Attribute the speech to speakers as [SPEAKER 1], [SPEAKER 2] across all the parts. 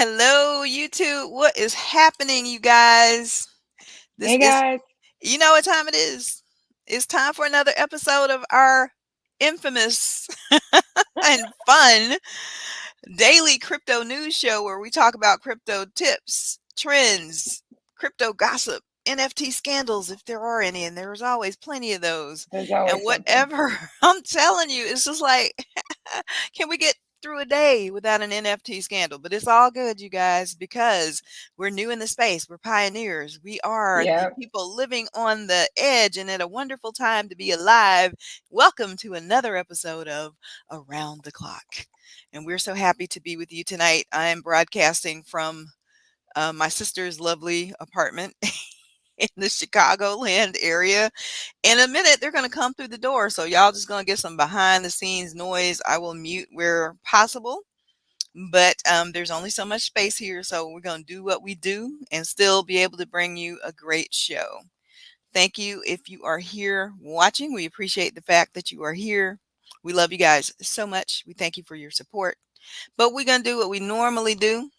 [SPEAKER 1] Hello, YouTube. What is happening, you guys? This
[SPEAKER 2] Hey
[SPEAKER 1] is,
[SPEAKER 2] guys.
[SPEAKER 1] you know what time it is? It's time for another episode of our infamous and fun daily crypto news show where we talk about crypto tips, trends, crypto gossip, NFT scandals, if there are any, and there's always plenty of those,
[SPEAKER 2] There's
[SPEAKER 1] and
[SPEAKER 2] always something.
[SPEAKER 1] whatever. I'm telling you, it's just like, can we get through a day without an NFT scandal? But it's all good, you guys, because we're new in the space. We're pioneers. We are the
[SPEAKER 2] Yeah.
[SPEAKER 1] people living on the edge, and at a wonderful time to be alive. Welcome to another episode of Around the Clock. And we're so happy to be with you tonight. I am broadcasting from my sister's lovely apartment in the Chicagoland area. In a minute, they're going to come through the door. So, y'all just going to get some behind the scenes noise. I will mute where possible. But there's only so much space here. So, we're going to do what we do and still be able to bring you a great show. Thank you if you are here watching. We appreciate the fact that you are here. We love you guys so much. We thank you for your support. But we're going to do what we normally do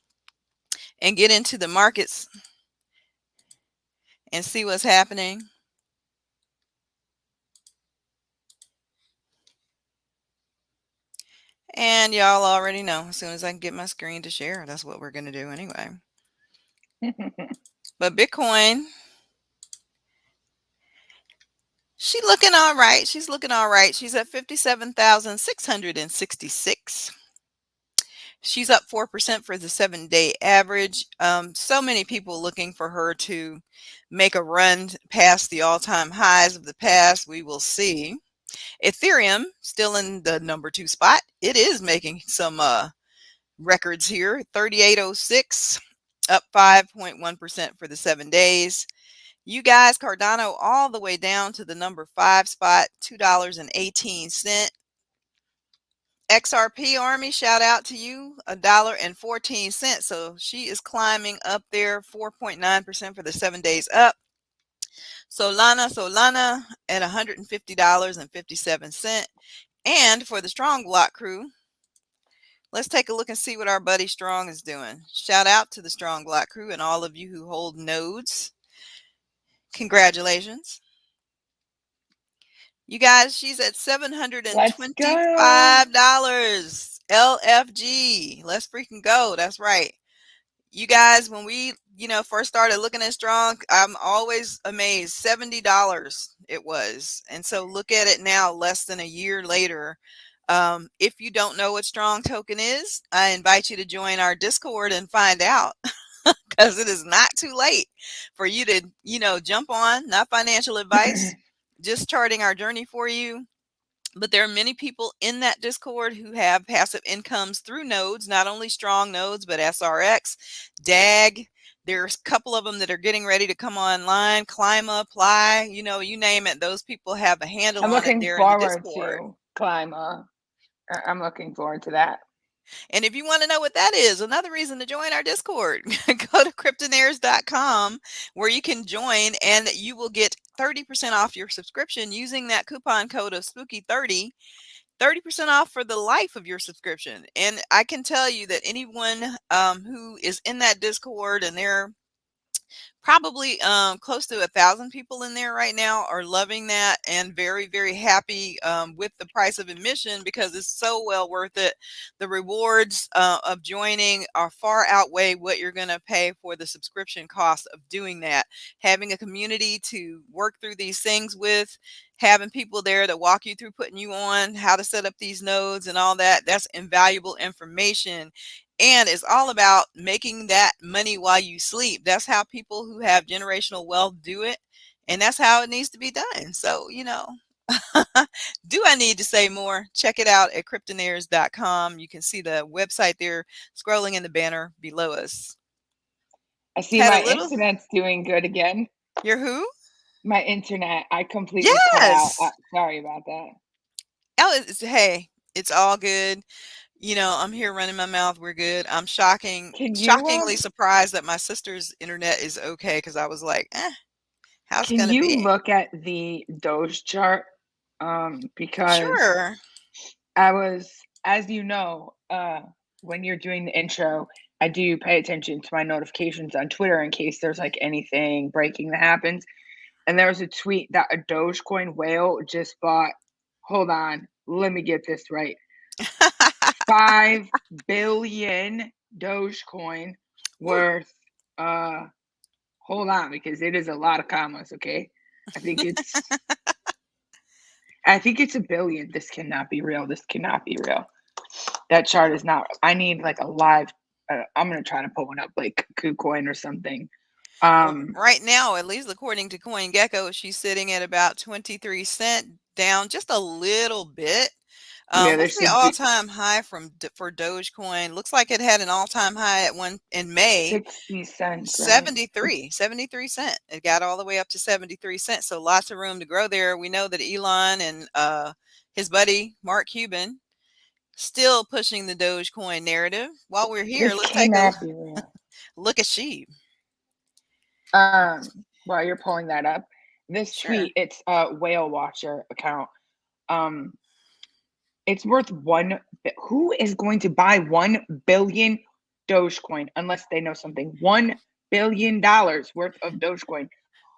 [SPEAKER 1] and get into the markets and see what's happening. And y'all already know, as soon as I can get my screen to share, that's what we're going to do anyway. But Bitcoin, she's looking all right. She's looking all right. She's at 57,666. She's up 4% for the 7-day average. So many people looking for her to make a run past the all-time highs of the past. We will see. Ethereum still in the number 2 spot. It is making some records here. 3806, up 5.1% for the 7 days. You guys, Cardano all the way down to the number 5 spot, $2.18. XRP Army, shout out to you, $1.14. So she is climbing up there, 4.9% for the 7 days up. Solana at $150.57. And for the Strong Block crew, let's take a look and see what our buddy Strong is doing. Shout out to the Strong Block crew and all of you who hold nodes. Congratulations. You guys, she's at
[SPEAKER 2] Let's go.
[SPEAKER 1] $725. LFG. Let's freaking go. That's right. You guys, when we, first started looking at Strong, I'm always amazed. $70 it was. And so look at it now, less than a year later. If you don't know what Strong Token is, I invite you to join our Discord and find out because it is not too late for you to, jump on. Not financial advice, just charting our journey for you. But there are many people in that Discord who have passive incomes through nodes, not only Strong nodes, but SRX, DAG. There's a couple of them that are getting ready to come online. Clima, Ply, you name it. Those people have a handle
[SPEAKER 2] I'm
[SPEAKER 1] on it
[SPEAKER 2] looking
[SPEAKER 1] there in the
[SPEAKER 2] forward
[SPEAKER 1] Discord.
[SPEAKER 2] to Climb. I'm looking forward to that.
[SPEAKER 1] And if you want to know what that is, another reason to join our Discord, go to Cryptonairz.com where you can join and you will get 30% off your subscription using that coupon code of Spooky30. 30% off for the life of your subscription. And I can tell you that anyone who is in that Discord, and they're probably close to 1,000 people in there right now, are loving that and very, very happy with the price of admission because it's so well worth it. The rewards of joining are far outweigh what you're going to pay for the subscription cost of doing that. Having a community to work through these things with, having people there that walk you through putting you on how to set up these nodes and all that, that's invaluable information. And it's all about making that money while you sleep. That's how people who have generational wealth do it. And that's how it needs to be done. So, do I need to say more? Check it out at Cryptonairz.com. You can see the website there scrolling in the banner below us.
[SPEAKER 2] I see
[SPEAKER 1] Had a
[SPEAKER 2] my
[SPEAKER 1] little,
[SPEAKER 2] internet's doing good again.
[SPEAKER 1] your who?
[SPEAKER 2] My internet, I completely cut out.
[SPEAKER 1] Yes.
[SPEAKER 2] Sorry about that.
[SPEAKER 1] Oh, hey, it's all good. I'm here running my mouth. We're good. I'm
[SPEAKER 2] Can you
[SPEAKER 1] shockingly surprised that my sister's internet is okay because I was like, how's it
[SPEAKER 2] can
[SPEAKER 1] gonna
[SPEAKER 2] you
[SPEAKER 1] be?
[SPEAKER 2] look at the Doge chart? Because
[SPEAKER 1] Sure.
[SPEAKER 2] I was, as you know, when you're doing the intro, I do pay attention to my notifications on Twitter in case there's like anything breaking that happens. And there was a tweet that a Dogecoin whale just bought. Hold on, let me get this right. 5 billion Dogecoin
[SPEAKER 1] Woo.
[SPEAKER 2] worth. Hold on, because it is a lot of commas. Okay, I think it's. I think it's a billion. This cannot be real. This cannot be real. That chart is not. I need like a live. I'm gonna try to pull one up, like KuCoin or something.
[SPEAKER 1] Well, right now, at least according to CoinGecko, she's sitting at about 23 cent, down just a little bit.
[SPEAKER 2] Yeah, there
[SPEAKER 1] What's the
[SPEAKER 2] should be
[SPEAKER 1] all-time high for Dogecoin? Looks like it had an all-time high at one in May,
[SPEAKER 2] 60 cents, right?
[SPEAKER 1] 73 cent. It got all the way up to 73 cents. So lots of room to grow there. We know that Elon and his buddy Mark Cuban still pushing the Dogecoin narrative. While we're here,
[SPEAKER 2] This
[SPEAKER 1] let's take a
[SPEAKER 2] cannot be real.
[SPEAKER 1] look at Sheep.
[SPEAKER 2] While you're pulling that up, this
[SPEAKER 1] Sure.
[SPEAKER 2] tweet, it's a whale watcher account. Um, it's worth who is going to buy 1 billion Dogecoin unless they know something? $1 billion worth of Dogecoin.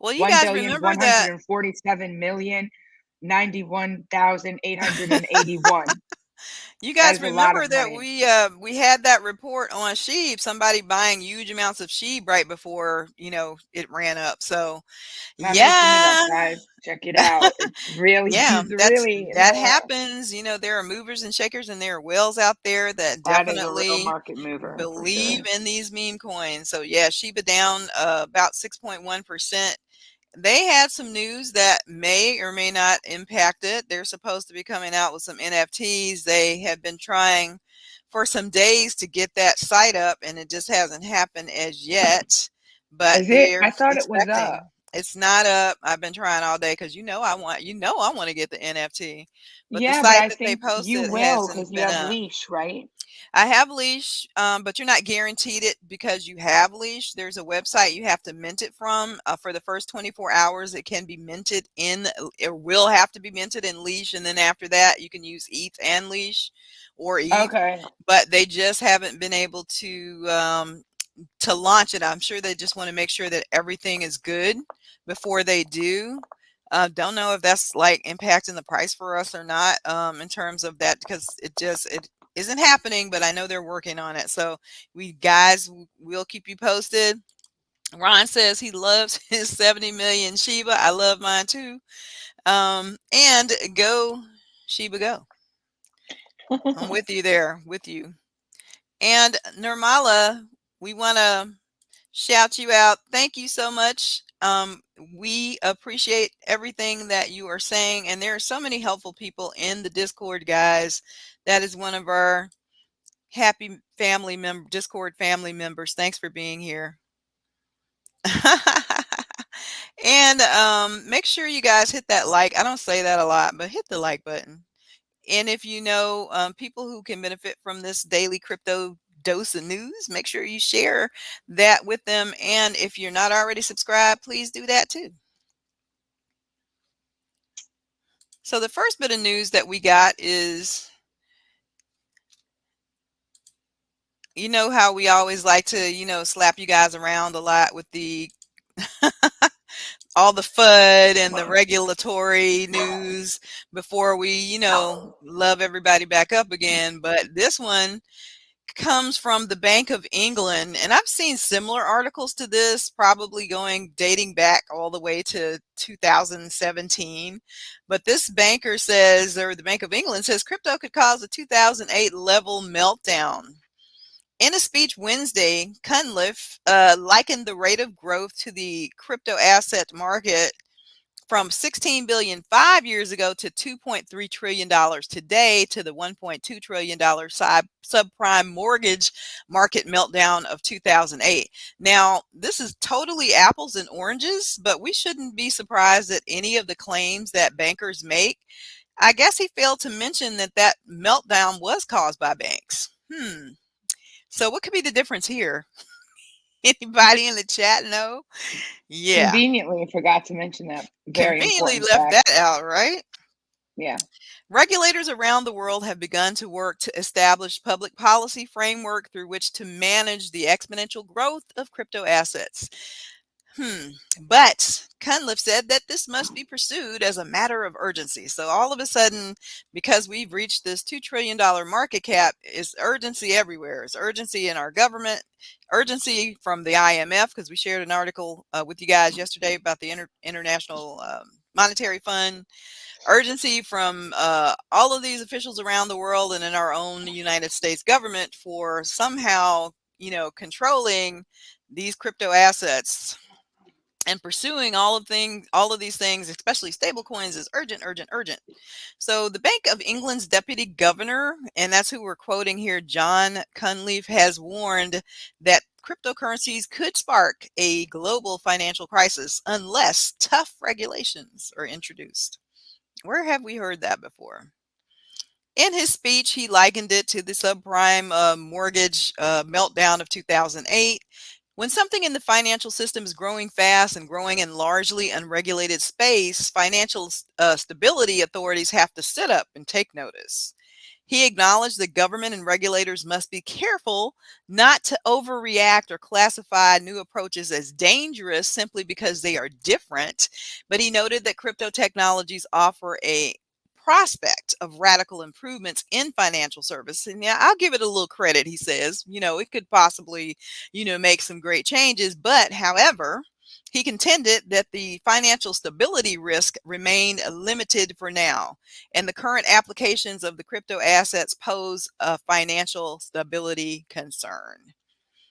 [SPEAKER 1] Well, you
[SPEAKER 2] One
[SPEAKER 1] guys
[SPEAKER 2] billion
[SPEAKER 1] remember
[SPEAKER 2] one hundred
[SPEAKER 1] that
[SPEAKER 2] and forty-seven million 91,881.
[SPEAKER 1] You
[SPEAKER 2] That
[SPEAKER 1] guys
[SPEAKER 2] is a lot
[SPEAKER 1] remember
[SPEAKER 2] of
[SPEAKER 1] that
[SPEAKER 2] money.
[SPEAKER 1] we had that report on sheep, somebody buying huge amounts of sheep right before, it ran up. So,
[SPEAKER 2] I'm looking it up,
[SPEAKER 1] yeah.
[SPEAKER 2] guys. Check it out. It's really,
[SPEAKER 1] Yeah,
[SPEAKER 2] he's really in
[SPEAKER 1] that
[SPEAKER 2] there.
[SPEAKER 1] happens. There are movers and shakers and there are whales out there that
[SPEAKER 2] That is a real
[SPEAKER 1] definitely
[SPEAKER 2] market mover for
[SPEAKER 1] believe
[SPEAKER 2] sure.
[SPEAKER 1] in these meme coins. So yeah, Shiba down about 6.1%. They had some news that may or may not impact it. They're supposed to be coming out with some NFTs. They have been trying for some days to get that site up, and it just hasn't happened as yet. But
[SPEAKER 2] Is it?
[SPEAKER 1] they're
[SPEAKER 2] I thought it was up.
[SPEAKER 1] expecting. It's not up. I've been trying all day because I want to get the NFT, but the
[SPEAKER 2] Yeah, but
[SPEAKER 1] site
[SPEAKER 2] I
[SPEAKER 1] that they
[SPEAKER 2] think you
[SPEAKER 1] posted
[SPEAKER 2] will
[SPEAKER 1] hasn't
[SPEAKER 2] because you
[SPEAKER 1] been
[SPEAKER 2] have
[SPEAKER 1] up.
[SPEAKER 2] leash, right?
[SPEAKER 1] I have leash, but you're not guaranteed it because you have leash. There's a website you have to mint it from. For the first 24 hours, it can be minted in, it will have to be minted in leash. And then after that, you can use ETH and leash or ETH,
[SPEAKER 2] Okay.
[SPEAKER 1] but they just haven't been able to launch it. I'm sure they just want to make sure that everything is good before they do. Don't know if that's like impacting the price for us or not, in terms of that, because it isn't happening, but I know they're working on it. So we'll keep you posted. Ron says he loves his 70 million Shiba. I love mine too. And go Shiba go. I'm with you there, with you. And Nirmala, we want to shout you out. Thank you so much. We appreciate everything that you are saying, and there are so many helpful people in the Discord, guys. That is one of our happy Discord family members. Thanks for being here. And make sure you guys hit that like. I don't say that a lot, but hit the like button. And if you know people who can benefit from this daily crypto dose of news, make sure you share that with them. And if you're not already subscribed, please do that too. So the first bit of news that we got is, how we always like to, slap you guys around a lot with the all the FUD and the regulatory news before we, love everybody back up again. But this one comes from the Bank of England, and I've seen similar articles to this, probably dating back all the way to 2017. But this banker says, or the Bank of England says, crypto could cause a 2008 level meltdown. In a speech Wednesday, Cunliffe likened the rate of growth to the crypto asset market from 16 billion 5 years ago to 2.3 trillion dollars today, to the 1.2 trillion dollar subprime mortgage market meltdown of 2008. Now, this is totally apples and oranges, but we shouldn't be surprised at any of the claims that bankers make. I guess he failed to mention that meltdown was caused by banks. So what could be the difference here? Anybody in the chat know? Yeah.
[SPEAKER 2] Conveniently forgot to mention that very
[SPEAKER 1] Conveniently
[SPEAKER 2] important
[SPEAKER 1] left
[SPEAKER 2] fact.
[SPEAKER 1] that out, right?
[SPEAKER 2] Yeah.
[SPEAKER 1] Regulators around the world have begun to work to establish public policy framework through which to manage the exponential growth of crypto assets. But Cunliffe said that this must be pursued as a matter of urgency. So all of a sudden, because we've reached this $2 trillion market cap, is urgency everywhere. It's urgency in our government, urgency from the IMF, because we shared an article with you guys yesterday about the International Monetary Fund, urgency from all of these officials around the world and in our own United States government for somehow, controlling these crypto assets and pursuing all of these things, especially stable coins, is urgent, urgent, urgent. So the Bank of England's deputy governor, and that's who we're quoting here, John Cunliffe, has warned that cryptocurrencies could spark a global financial crisis unless tough regulations are introduced. Where have we heard that before? In his speech, he likened it to the subprime mortgage meltdown of 2008. When something in the financial system is growing fast and growing in largely unregulated space, financial stability authorities have to sit up and take notice. He acknowledged that government and regulators must be careful not to overreact or classify new approaches as dangerous simply because they are different. But he noted that crypto technologies offer a prospect of radical improvements in financial service. And yeah, I'll give it a little credit. He says, it could possibly, make some great changes. But however, he contended that the financial stability risk remained limited for now, and the current applications of the crypto assets pose a financial stability concern.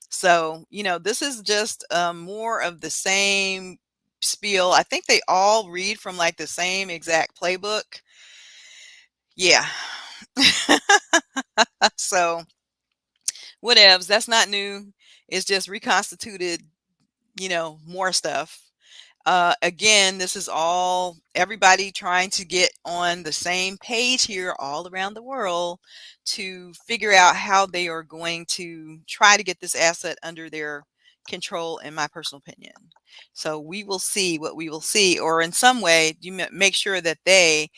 [SPEAKER 1] So, this is just more of the same spiel. I think they all read from like the same exact playbook. Yeah. So, whatevs. That's not new. It's just reconstituted, more stuff. Again, this is all everybody trying to get on the same page here all around the world to figure out how they are going to try to get this asset under their control, in my personal opinion. So we will see what we will see, or in some way, you make sure that they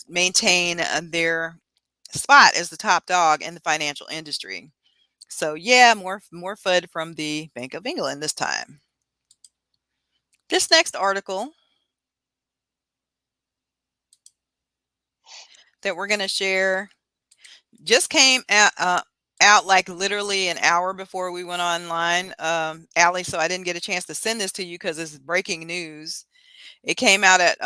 [SPEAKER 1] maintain their spot as the top dog in the financial industry. So yeah, more FUD from the Bank of England this time. This next article that we're going to share just came out like literally an hour before we went online, Allie. So I didn't get a chance to send this to you because this is breaking news. It came out at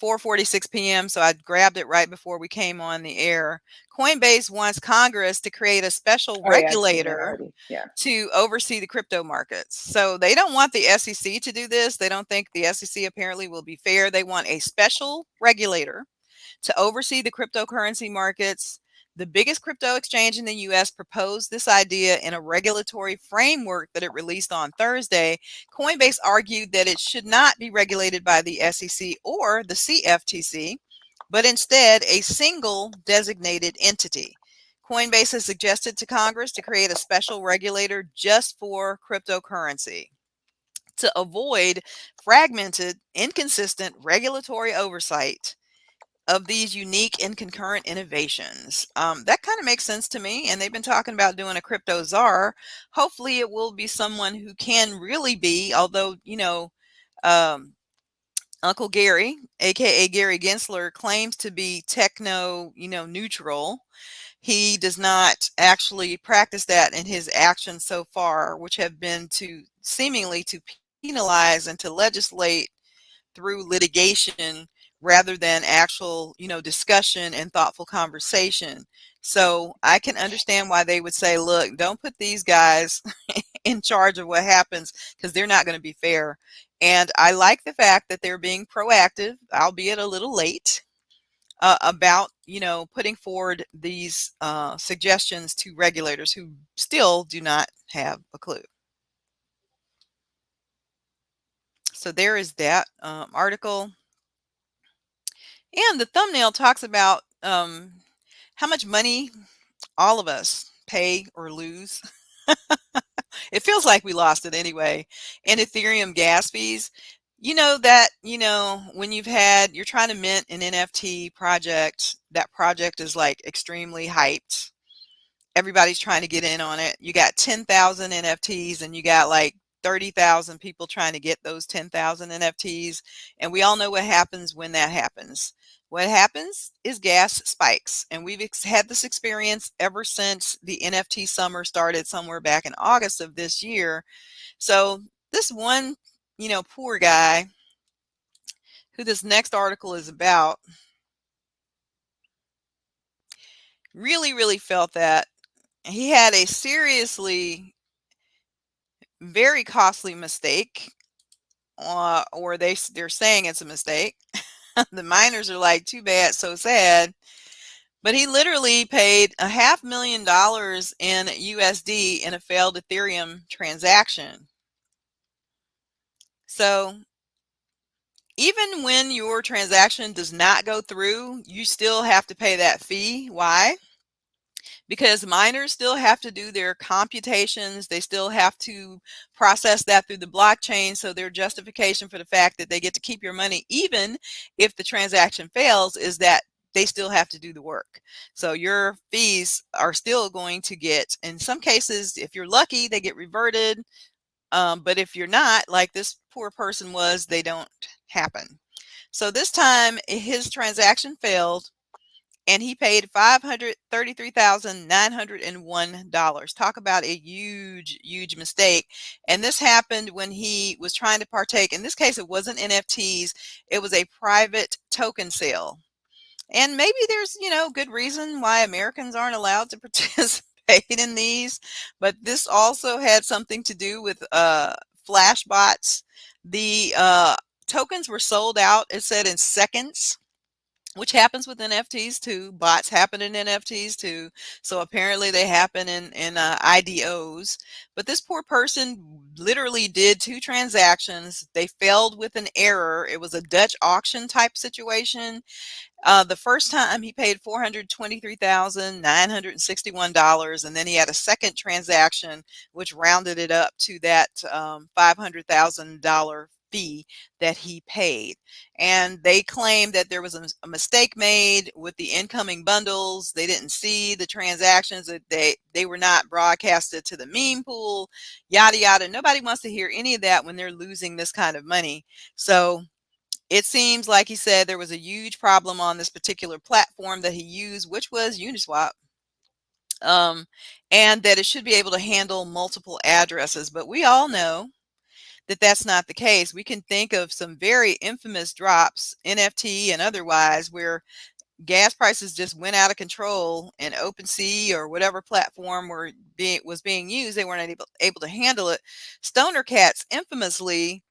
[SPEAKER 1] 4:46 p.m. So I grabbed it right before we came on the air. Coinbase wants Congress to create a special
[SPEAKER 2] Oh yeah, I've seen it
[SPEAKER 1] regulator
[SPEAKER 2] already. Yeah.
[SPEAKER 1] to oversee the crypto markets. So they don't want the SEC to do this. They don't think the SEC apparently will be fair. They want a special regulator to oversee the cryptocurrency markets. The biggest crypto exchange in the US proposed this idea in a regulatory framework that it released on Thursday. Coinbase argued that it should not be regulated by the SEC or the CFTC, but instead a single designated entity. Coinbase has suggested to Congress to create a special regulator just for cryptocurrency to avoid fragmented, inconsistent regulatory oversight of these unique and concurrent innovations. That kind of makes sense to me. And they've been talking about doing a crypto czar. Hopefully, it will be someone who can really be, although, um, Uncle Gary, aka Gary Gensler, claims to be techno, neutral. He does not actually practice that in his actions so far, which have been to seemingly to penalize and to legislate through litigation rather than actual, discussion and thoughtful conversation. So I can understand why they would say, look, don't put these guys in charge of what happens because they're not going to be fair. And I like the fact that they're being proactive, albeit a little late, about, putting forward these suggestions to regulators who still do not have a clue. So there is that article. And the thumbnail talks about how much money all of us pay or lose. It feels like we lost it anyway. And Ethereum gas fees. You know that, when you're trying to mint an NFT project, that project is like extremely hyped. Everybody's trying to get in on it. You got 10,000 NFTs and you got like 30,000 people trying to get those 10,000 NFTs. And we all know what happens when that happens. What happens is gas spikes. And we've had this experience ever since the NFT summer started somewhere back in August of this year. So this one, poor guy who this next article is about really, really felt that he had a seriously very costly mistake, or they're saying it's a mistake. The miners are like, too bad, so sad. But he literally paid $500,000 in USD in a failed Ethereum transaction. So even when your transaction does not go through, you still have to pay that fee. Why? Because miners still have to do their computations. They still have to process that through the blockchain. So their justification for the fact that they get to keep your money, even if the transaction fails, is that they still have to do the work. So your fees are still going to get, in some cases, if you're lucky, they get reverted. But if you're not, like this poor person was, they don't happen. So this time his transaction failed and he paid $533,901. Talk about a huge, huge mistake. And this happened when he was trying to partake. In this case, it wasn't NFTs, it was a private token sale. And maybe there's, good reason why Americans aren't allowed to participate in these. But this also had something to do with flash bots. The tokens were sold out, it said, in seconds, which happens with NFTs too. Bots happen in NFTs too. So apparently they happen in IDOs. But this poor person literally did 2 transactions. They failed with an error. It was a Dutch auction type situation. The first time he paid $423,961, and then he had a second transaction, which rounded it up to that $500,000 fee that he paid. And they claimed that there was a mistake made with the incoming bundles. They didn't see the transactions, that they were not broadcasted to the meme pool, yada yada. Nobody wants to hear any of that when they're losing this kind of money. So it seems like he said there was a huge problem on this particular platform that he used, which was Uniswap, um, and that it should be able to handle multiple addresses. But we all know that that's not the case. We can think of some very infamous drops, NFT and otherwise, where gas prices just went out of control and OpenSea or whatever platform was being used, they weren't able to handle it. Stoner Cats, infamously,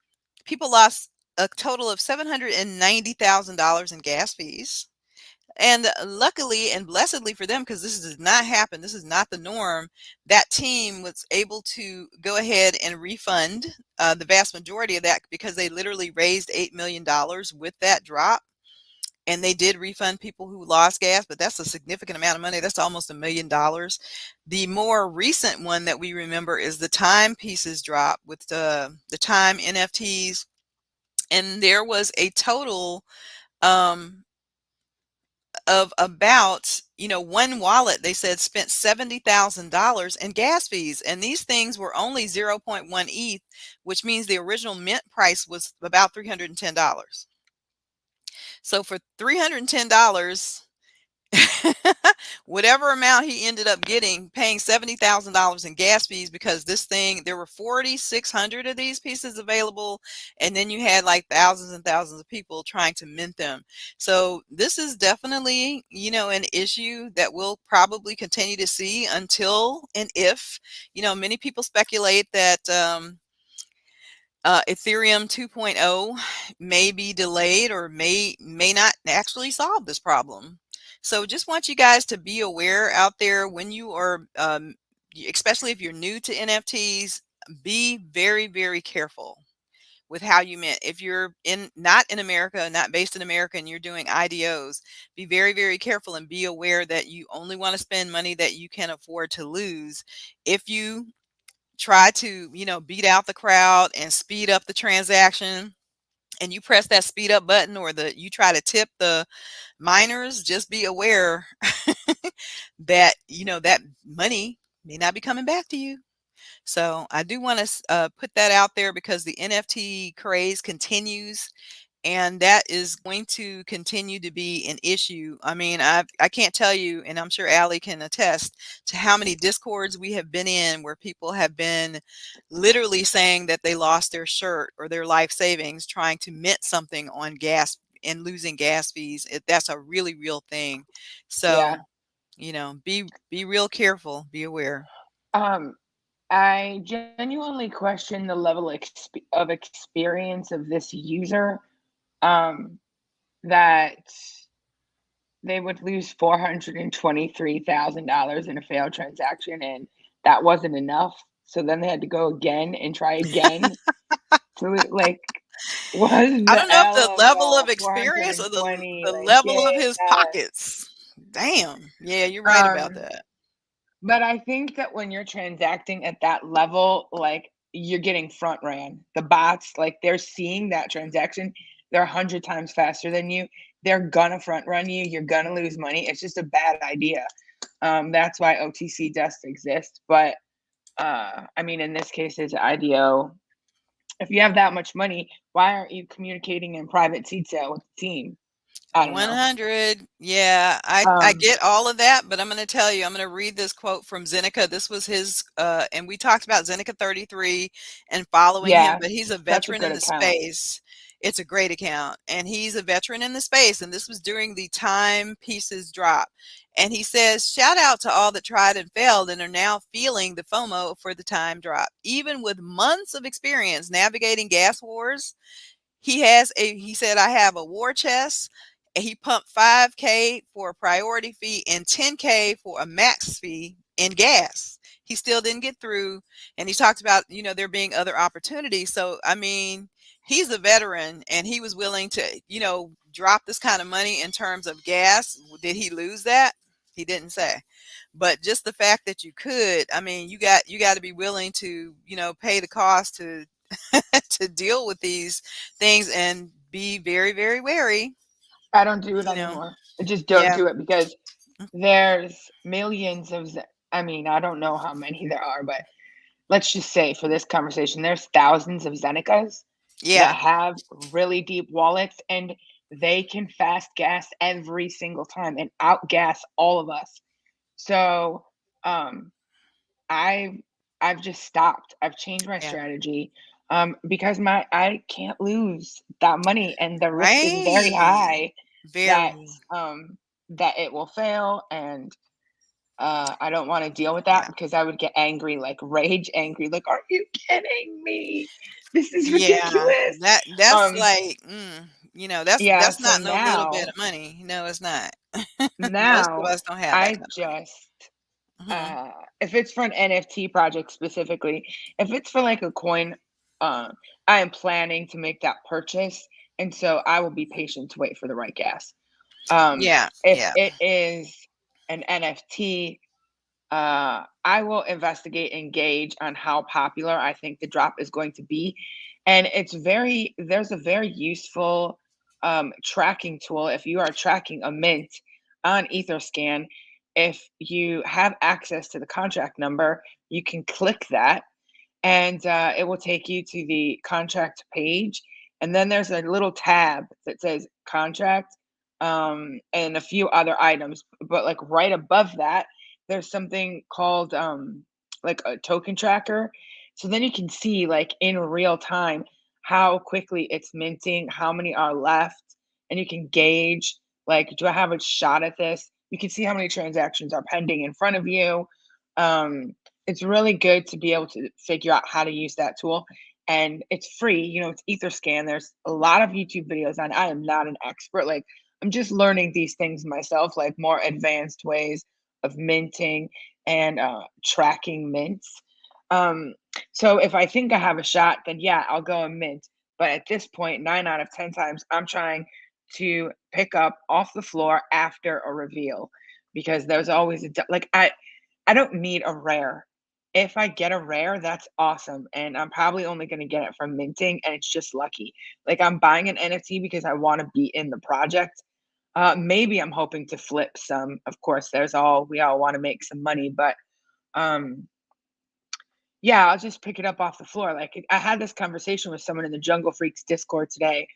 [SPEAKER 1] people lost a total of $790,000 in gas fees. And luckily and blessedly for them, because this does not happen, this is not the norm, that team was able to go ahead and refund the vast majority of that, because they literally raised $8 million with that drop. And they did refund people who lost gas, but that's a significant amount of money. That's almost $1 million. The more recent one that we remember is the time pieces drop with the time NFTs. And there was a total of about, one wallet, they said, spent $70,000 in gas fees. And these things were only 0.1 ETH, which means the original mint price was about $310. So for $310, whatever amount he ended up paying $70,000 in gas fees, because there were 4,600 of these pieces available, and then you had like thousands and thousands of people trying to mint them. So this is definitely, an issue that we'll probably continue to see until and if, many people speculate that Ethereum 2.0 may be delayed or may not actually solve this problem. So just want you guys to be aware out there when you are, especially if you're new to NFTs, be very, very careful with how you mint. If you're not in America, not based in America, and you're doing IDOs, be very, very careful and be aware that you only want to spend money that you can afford to lose. If you try to, beat out the crowd and speed up the transaction, and you press that speed up button, or you try to tip the miners, just be aware that that money may not be coming back to you. So I do want to put that out there, because the NFT craze continues, and that is going to continue to be an issue. I mean, I can't tell you, and I'm sure Allie can attest to how many discords we have been in where people have been literally saying that they lost their shirt or their life savings trying to mint something on gas and losing gas fees. That's a really real thing. So,
[SPEAKER 2] Yeah.
[SPEAKER 1] be real careful, be aware.
[SPEAKER 2] Um, I genuinely question the level of experience of this user, that they would lose $423,000 in a failed transaction, and that wasn't enough. So then they had to go again and try again. So like, was
[SPEAKER 1] I
[SPEAKER 2] the
[SPEAKER 1] don't know if
[SPEAKER 2] L
[SPEAKER 1] the
[SPEAKER 2] of
[SPEAKER 1] level of experience or the
[SPEAKER 2] 420
[SPEAKER 1] the
[SPEAKER 2] like
[SPEAKER 1] level of
[SPEAKER 2] get
[SPEAKER 1] his pockets. Damn. Yeah, you're right about
[SPEAKER 2] um
[SPEAKER 1] that.
[SPEAKER 2] but I think that when you're transacting at that level, like, you're getting front ran. The bots, like, they're seeing that transaction, they're 100 times faster than you. They're gonna front run you. You're gonna lose money. It's just a bad idea. That's why OTC does exist. But I mean, in this case, it's IDO. If you have that much money, why aren't you communicating in private seed sale with the team? I don't know.
[SPEAKER 1] 100. Yeah, I
[SPEAKER 2] Um,
[SPEAKER 1] get all of that, but I'm going to tell you, I'm going to read this quote from Zeneca. This was his, and we talked about Zeneca 33 and following him,
[SPEAKER 2] yeah,
[SPEAKER 1] but he's a
[SPEAKER 2] that's a
[SPEAKER 1] veteran
[SPEAKER 2] good
[SPEAKER 1] in the
[SPEAKER 2] account.
[SPEAKER 1] space. It's a great account, and he's a veteran in the space. And this was during the time pieces drop. And he says, shout out to all that tried and failed and are now feeling the FOMO for the time drop. Even with months of experience navigating gas wars, he said, I have a war chest, and he pumped 5K for a priority fee and 10K for a max fee in gas. He still didn't get through. And he talked about, there being other opportunities. So, I mean, he's a veteran, and he was willing to, drop this kind of money in terms of gas. Did he lose that? He didn't say. But just the fact that you could, I mean, you got to be willing to, pay the cost to to deal with these things and be very, very wary,
[SPEAKER 2] I don't do it
[SPEAKER 1] you know.
[SPEAKER 2] anymore. I just don't
[SPEAKER 1] Yeah.
[SPEAKER 2] do it because there's millions of, I mean, I don't know how many there are, but let's just say for this conversation, there's thousands of Zenecas that
[SPEAKER 1] Yeah.
[SPEAKER 2] have really deep wallets, and they can fast gas every single time and outgas all of us. So, um, I've I've just stopped. I've changed my
[SPEAKER 1] Yeah.
[SPEAKER 2] strategy, because I can't lose that money, and the risk is very
[SPEAKER 1] Right.
[SPEAKER 2] high that
[SPEAKER 1] Very.
[SPEAKER 2] um that it will fail, and I don't want to deal with that
[SPEAKER 1] Yeah.
[SPEAKER 2] because I would get angry, like rage angry, like, are you kidding me? This is
[SPEAKER 1] Yeah.
[SPEAKER 2] ridiculous.
[SPEAKER 1] That's
[SPEAKER 2] Um,
[SPEAKER 1] like, that's
[SPEAKER 2] yeah,
[SPEAKER 1] that's
[SPEAKER 2] so
[SPEAKER 1] not no little bit
[SPEAKER 2] now
[SPEAKER 1] of money. No, it's not. Most of
[SPEAKER 2] now
[SPEAKER 1] us don't have that
[SPEAKER 2] I
[SPEAKER 1] kind of
[SPEAKER 2] just
[SPEAKER 1] money.
[SPEAKER 2] if it's for an NFT project specifically, if it's for like a coin, I am planning to make that purchase, and so I will be patient to wait for the right gas.
[SPEAKER 1] Yeah.
[SPEAKER 2] If
[SPEAKER 1] Yeah.
[SPEAKER 2] it is an NFT, I will investigate and gauge on how popular I think the drop is going to be. And there's a very useful tracking tool if you are tracking a mint on Etherscan. If you have access to the contract number, you can click that, and it will take you to the contract page. And then there's a little tab that says contract, and a few other items. But like right above that, there's something called like a token tracker. So then you can see like in real time how quickly it's minting, how many are left, and you can gauge like, do I have a shot at this? You can see how many transactions are pending in front of you. It's really good to be able to figure out how to use that tool. And it's free, it's Etherscan. There's a lot of YouTube videos on it. I am not an expert. Like, I'm just learning these things myself, like more advanced ways of minting and tracking mints. Um, so if I think I have a shot, then yeah, I'll go and mint. But at this point, 9 out of 10 times, I'm trying to pick up off the floor after a reveal, because there's always like I don't need a rare. if I get a rare, that's awesome, and I'm probably only gonna get it from minting, and it's just lucky. Like, I'm buying an NFT because I wanna be in the project. Maybe I'm hoping to flip some. Of course, we all wanna make some money, but, um, yeah, I'll just pick it up off the floor. Like, I had this conversation with someone in the Jungle Freaks Discord today,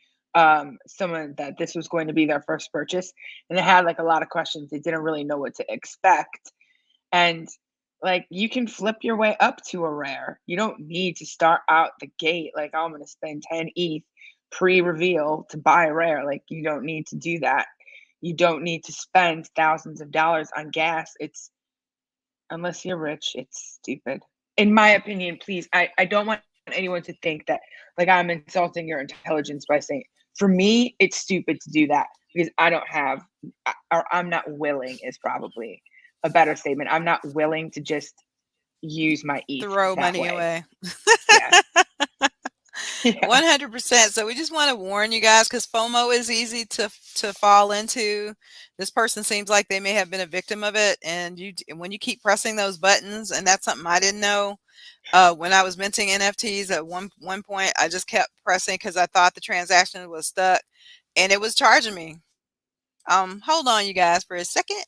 [SPEAKER 2] someone that this was going to be their first purchase, and they had, like, a lot of questions. They didn't really know what to expect, and, like, you can flip your way up to a rare. You don't need to start out the gate like, "Oh, I'm gonna spend 10 ETH pre-reveal to buy a rare." Like, you don't need to do that. You don't need to spend thousands of dollars on gas. It's unless you're rich, it's stupid. In my opinion, please, I don't want anyone to think that, like, I'm insulting your intelligence by saying for me, it's stupid to do that because I don't have or I'm not willing is probably a better statement. I'm not willing to just use my ETH
[SPEAKER 1] Throw
[SPEAKER 2] that
[SPEAKER 1] money
[SPEAKER 2] way.
[SPEAKER 1] away.
[SPEAKER 2] Yeah. Yeah.
[SPEAKER 1] 100%. So we just want to warn you guys because FOMO is easy to fall into. This person seems like they may have been a victim of it, and when you keep pressing those buttons, and that's something I didn't know. When I was minting NFTs at one point, I just kept pressing because I thought the transaction was stuck, and it was charging me. Hold on, you guys, for a second.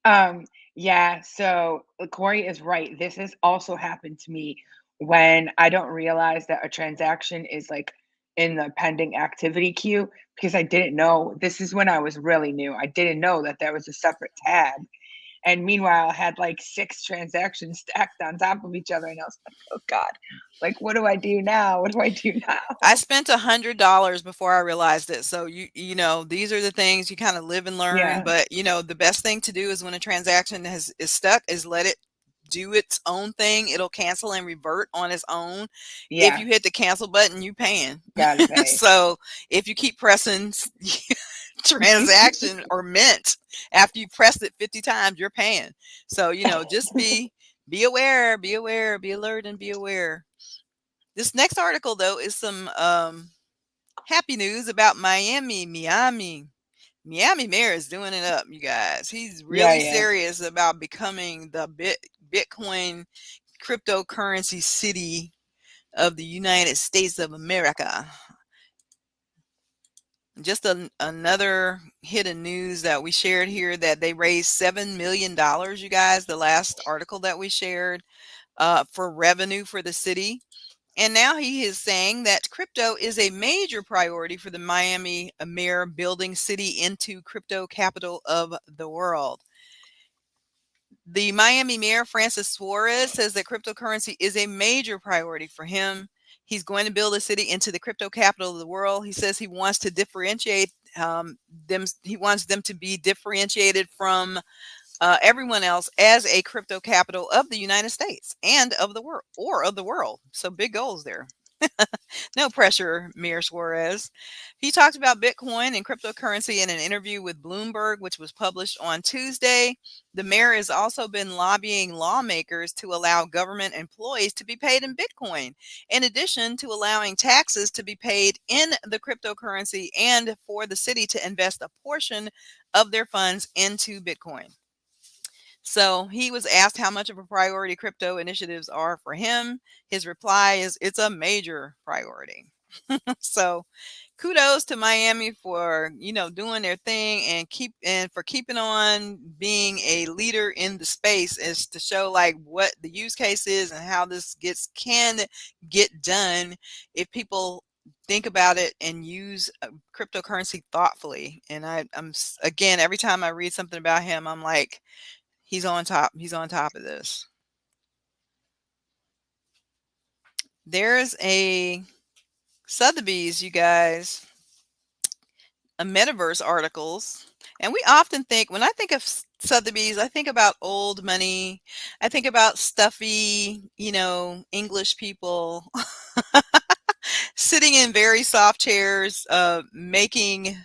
[SPEAKER 2] Um, yeah, so Corey is right. This has also happened to me when I don't realize that a transaction is like in the pending activity queue because I didn't know. This is when I was really new. I didn't know that there was a separate tab. And meanwhile, I had like 6 transactions stacked on top of each other. And I was like, oh God, like, what do I do now? What do I do
[SPEAKER 1] I
[SPEAKER 2] now?
[SPEAKER 1] spent $100 before I realized it. So you know, these are the things you kind of live and learn.
[SPEAKER 2] Yeah.
[SPEAKER 1] But the best thing to do is when a transaction is stuck, is let it do its own thing. It'll cancel and revert on its own. If
[SPEAKER 2] Yeah.
[SPEAKER 1] you hit the cancel button, you paying.
[SPEAKER 2] Gotta pay.
[SPEAKER 1] So if you keep pressing transaction or mint after you pressed it 50 times, you're paying. So just be aware, be aware, be alert, and be aware. This next article, though, is some happy news about Miami. Miami mayor is doing it up, you guys. He's
[SPEAKER 2] Yeah,
[SPEAKER 1] really
[SPEAKER 2] yeah.
[SPEAKER 1] serious about becoming the Bitcoin cryptocurrency city of the United States of America. Just another hidden news that we shared here that they raised $7 million, you guys, the last article that we shared, for revenue for the city. And now he is saying that crypto is a major priority for the Miami mayor, building city into crypto capital of the world. The Miami mayor, Francis Suarez, says that cryptocurrency is a major priority for him. He's going to build a city into the crypto capital of the world. He says he wants to differentiate them. He wants them to be differentiated from everyone else as a crypto capital of the United States and of the world, or of the world. So big goals there. No pressure, Mayor Suarez. He talked about Bitcoin and cryptocurrency in an interview with Bloomberg, which was published on Tuesday. The mayor has also been lobbying lawmakers to allow government employees to be paid in Bitcoin, in addition to allowing taxes to be paid in the cryptocurrency and for the city to invest a portion of their funds into Bitcoin. So he was asked how much of a priority crypto initiatives are for him. His reply is it's a major priority. So kudos to Miami for, doing their thing and for keeping on being a leader in the space, is to show like what the use case is and how this can get done if people think about it and use cryptocurrency thoughtfully. And again, every time I read something about him, I'm like, he's on top. He's on top of this. There's a Sotheby's, you guys, a metaverse articles. And we often think, when I think of Sotheby's, I think about old money. I think about stuffy, English people sitting in very soft chairs, making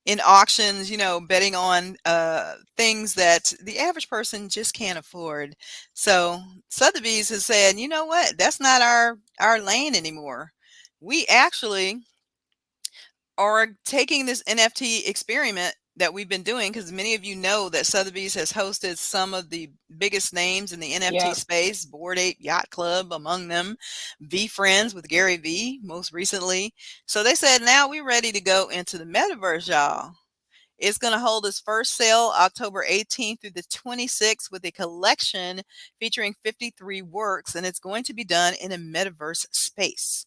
[SPEAKER 1] in auctions, betting on things that the average person just can't afford. So Sotheby's has said, you know what, that's not our lane anymore. We actually are taking this NFT experiment that we've been doing, because many of you know that Sotheby's has hosted some of the biggest names in the NFT
[SPEAKER 2] Yep.
[SPEAKER 1] space, Bored Ape Yacht Club among them, V Friends with Gary V most recently. So they said, now we're ready to go into the metaverse, y'all. It's going to hold its first sale October 18th through the 26th with a collection featuring 53 works, and it's going to be done in a metaverse space.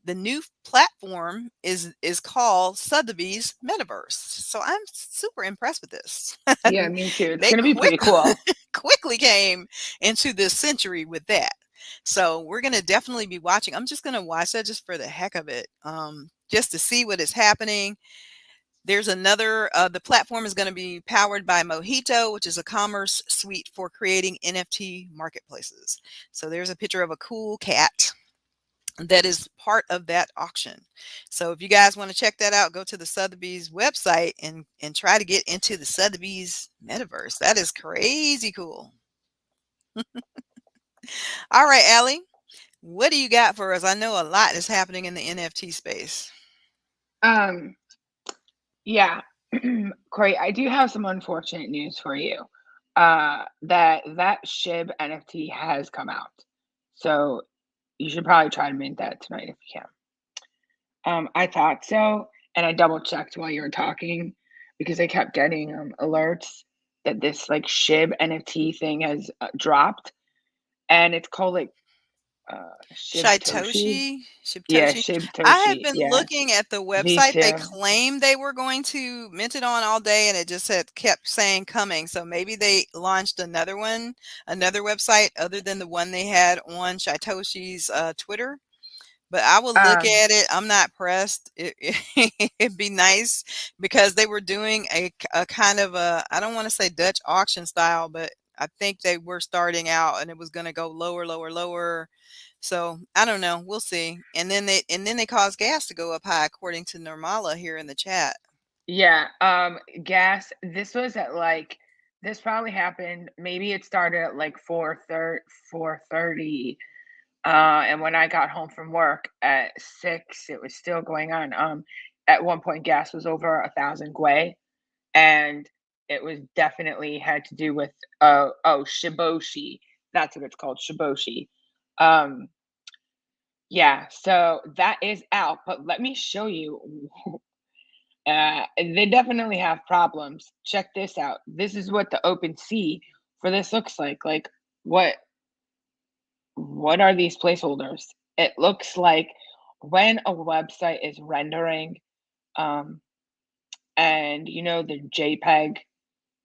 [SPEAKER 1] The new platform is called Sotheby's Metaverse. So I'm super impressed with this.
[SPEAKER 2] Yeah, me too. It's
[SPEAKER 1] They
[SPEAKER 2] gonna be pretty cool.
[SPEAKER 1] quickly came into this century with that. So we're going to definitely be watching. I'm just going to watch that just for the heck of it, just to see what is happening. There's another, the platform is going to be powered by Mojito, which is a commerce suite for creating NFT marketplaces. So there's a picture of a cool cat that is part of that auction. So if you guys want to check that out, go to the Sotheby's website and try to get into the Sotheby's metaverse. That is crazy cool. All right, Allie, what do you got for us? I know a lot is happening in the NFT space.
[SPEAKER 2] Um, yeah, Corey, I do have some unfortunate news for you. That SHIB NFT has come out, so you should probably try to mint that tonight if you can. I thought so, and I double checked while you were talking because I kept getting alerts that this like SHIB NFT thing has dropped, and it's called like Shibtoshi.
[SPEAKER 1] Shitoshi,
[SPEAKER 2] Yeah,
[SPEAKER 1] Shibtoshi. I have
[SPEAKER 2] Shibtoshi.
[SPEAKER 1] been
[SPEAKER 2] Yeah,
[SPEAKER 1] looking at the
[SPEAKER 2] me
[SPEAKER 1] website they
[SPEAKER 2] too.
[SPEAKER 1] claimed they were going to mint it on all day, and it just had kept saying coming. So maybe they launched another one, another website other than the one they had on Shitoshi's Twitter. But I will look
[SPEAKER 2] Um,
[SPEAKER 1] at it. I'm not pressed. It'd be nice because they were doing a kind of a, I don't want to say Dutch auction style, but I think they were starting out and it was going to go lower, lower, lower. So I don't know. We'll see. And then they caused gas to go up high, according to Normala here in the chat.
[SPEAKER 2] yeah, gas. This was at like this probably happened. Maybe it started at like 4:30. And when I got home from work at 6, it was still going on. At one point, gas was over 1,000 gwei, and it was definitely had to do with shiboshi. That's what it's called, shiboshi. Um, yeah, so that is out. But let me show you. They definitely have problems. Check this out. This is what the open sea for this looks like. Like what what are these placeholders? It looks like when a website is rendering, um, and you know the JPEG,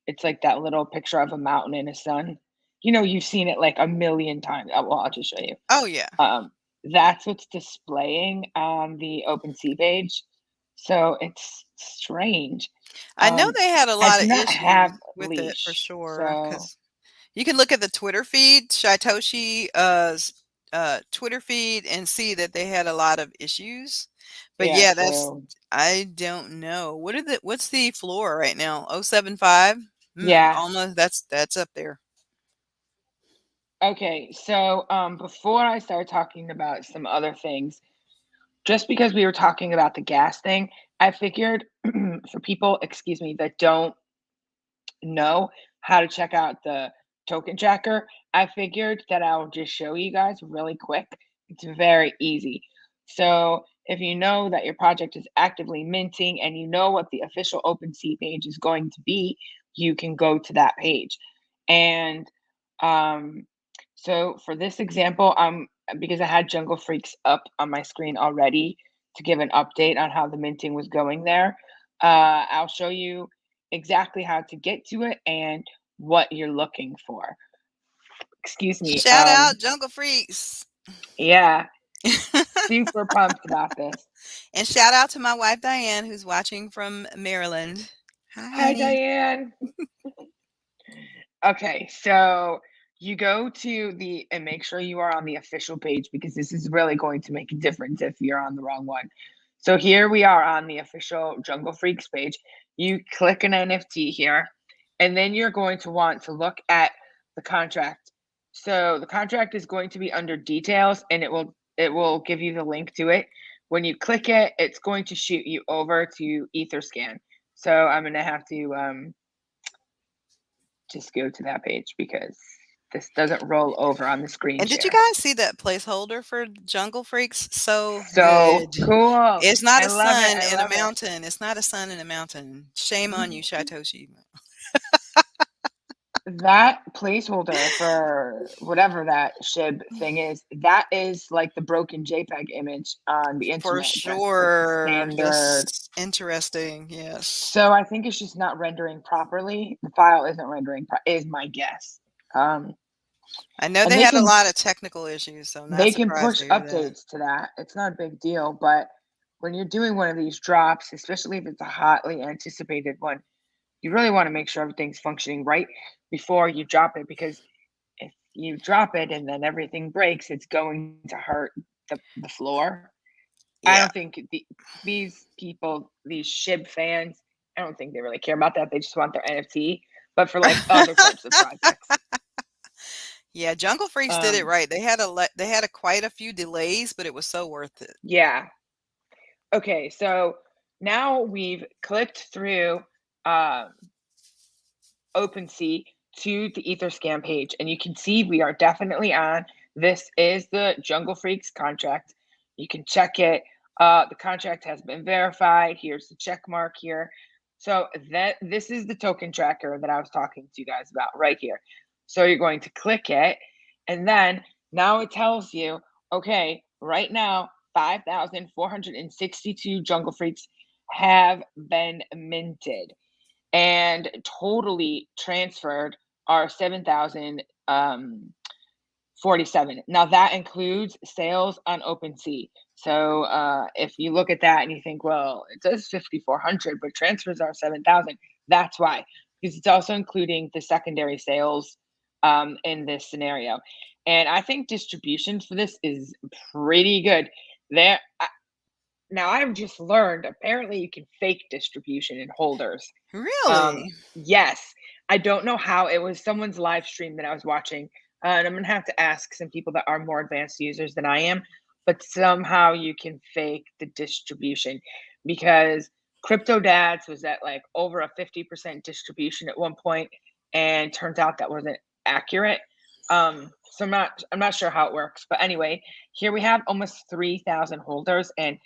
[SPEAKER 2] it's like that little picture of a mountain and a sun. You know, you've seen it like a million times. Well, I'll just show you.
[SPEAKER 1] Oh yeah.
[SPEAKER 2] That's what's displaying on the OpenSea page. So it's strange.
[SPEAKER 1] I know they had a
[SPEAKER 2] I
[SPEAKER 1] lot
[SPEAKER 2] do
[SPEAKER 1] of
[SPEAKER 2] not have
[SPEAKER 1] issues with it for
[SPEAKER 2] leash,
[SPEAKER 1] sure.
[SPEAKER 2] so
[SPEAKER 1] Because you can look at the Twitter feed, Shitoshi Twitter feed, and see that they had a lot of issues. But
[SPEAKER 2] yeah.
[SPEAKER 1] yeah, that's,
[SPEAKER 2] So
[SPEAKER 1] I don't know. What's the floor right now? 075?
[SPEAKER 2] yeah.
[SPEAKER 1] Almost that's up there.
[SPEAKER 2] Okay. So before I start talking about some other things, just because we were talking about the gas thing, I figured for people, excuse me, that don't know how to check out the token tracker, I figured that I'll just show you guys really quick. It's very easy. So if you know that your project is actively minting and you know what the official OpenSea page is going to be, you can go to that page. And um, so for this example, because I had Jungle Freaks up on my screen already to give an update on how the minting was going there, I'll show you exactly how to get to it and what you're looking for. Excuse me.
[SPEAKER 1] Shout out Jungle Freaks.
[SPEAKER 2] Yeah, super pumped about this.
[SPEAKER 1] And shout out to my wife Diane, who's watching from Maryland. Hi,
[SPEAKER 2] Hi,
[SPEAKER 1] honey.
[SPEAKER 2] Diane. Okay, so you go to the and make sure you are on the official page because this is really going to make a difference if you're on the wrong one. So here we are on the official Jungle Freaks page. You click an NFT here, and then you're going to want to look at the contract. So the contract is going to be under details and it will give you the link to it. When you click it, it's going to shoot you over to Etherscan. So I'm gonna have to just go to that page because this doesn't roll over on the screen
[SPEAKER 1] And did you
[SPEAKER 2] share.
[SPEAKER 1] guys see that placeholder for Jungle Freaks? So
[SPEAKER 2] So
[SPEAKER 1] good.
[SPEAKER 2] cool.
[SPEAKER 1] It's not
[SPEAKER 2] I
[SPEAKER 1] a
[SPEAKER 2] love it.
[SPEAKER 1] sun
[SPEAKER 2] I
[SPEAKER 1] in a
[SPEAKER 2] love it.
[SPEAKER 1] mountain. It's not a sun in a mountain. Shame on you, Satoshi.
[SPEAKER 2] That placeholder for whatever that SHIB thing is, that is like the broken JPEG image on the
[SPEAKER 1] For
[SPEAKER 2] internet. That's like the
[SPEAKER 1] sure.
[SPEAKER 2] standard.
[SPEAKER 1] Just interesting. Yes.
[SPEAKER 2] So I think it's just not rendering properly. The file isn't rendering, is my guess. Um,
[SPEAKER 1] I know
[SPEAKER 2] and
[SPEAKER 1] they had a lot of technical issues, so I'm not
[SPEAKER 2] they can
[SPEAKER 1] surprised
[SPEAKER 2] push
[SPEAKER 1] to hear that.
[SPEAKER 2] updates to that. It's not a big deal, but when you're doing one of these drops, especially if it's a hotly anticipated one, you really want to make sure everything's functioning right before you drop it, because if you drop it and then everything breaks, it's going to hurt the floor. I
[SPEAKER 1] Yeah.
[SPEAKER 2] don't think these people, these SHIB fans, I don't think they really care about that. They just want their NFT. But for like other types of projects,
[SPEAKER 1] Yeah, Jungle Freaks did it right. They had quite a few delays, but it was so worth it.
[SPEAKER 2] yeah. Okay, so now we've clicked through um, OpenSea to the Etherscan page, and you can see we are definitely on. This is the Jungle Freaks contract. You can check it. The contract has been verified. Here's the check mark here. So this is the token tracker that I was talking to you guys about right here. So you're going to click it, and then now it tells you, okay, right now 5,462 Jungle Freaks have been minted and totally transferred are 7,047. Now that includes sales on OpenSea. So if you look at that and you think, well, it says 5,400, but transfers are 7,000, that's why, because it's also including the secondary sales in this scenario. And I think distribution for this is pretty good. Now I've just learned apparently you can fake distribution in holders.
[SPEAKER 1] Really?
[SPEAKER 2] Yes, I don't know how. It was someone's live stream that I was watching, and I'm gonna have to ask some people that are more advanced users than I am, but somehow you can fake the distribution because Crypto Dads was at like over a 50% distribution at one point, and turns out that wasn't accurate. So I'm not sure how it works, but anyway, here we have almost 3,000 holders and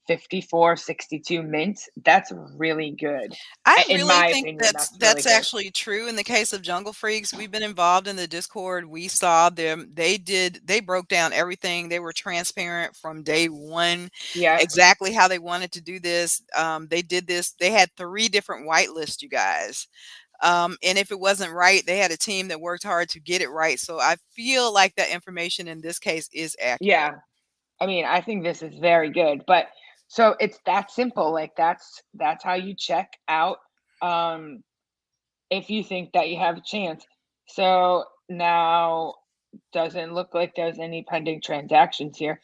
[SPEAKER 2] 5462 mints. That's really good.
[SPEAKER 1] I
[SPEAKER 2] In
[SPEAKER 1] really
[SPEAKER 2] my
[SPEAKER 1] think
[SPEAKER 2] opinion, that's really
[SPEAKER 1] that's
[SPEAKER 2] good.
[SPEAKER 1] actually true in the case of Jungle Freaks. We've been involved in the Discord. We saw them. They broke down everything. They were transparent from day one,
[SPEAKER 2] Yeah.
[SPEAKER 1] exactly how they wanted to do this. They did this. They had 3 different whitelists, you guys. And if it wasn't right, they had a team that worked hard to get it right. So I feel like that information in this case is accurate.
[SPEAKER 2] Yeah. I mean, I think this is very good. But so it's that simple. Like that's how you check out um if you think that you have a chance. So now doesn't look like there's any pending transactions here.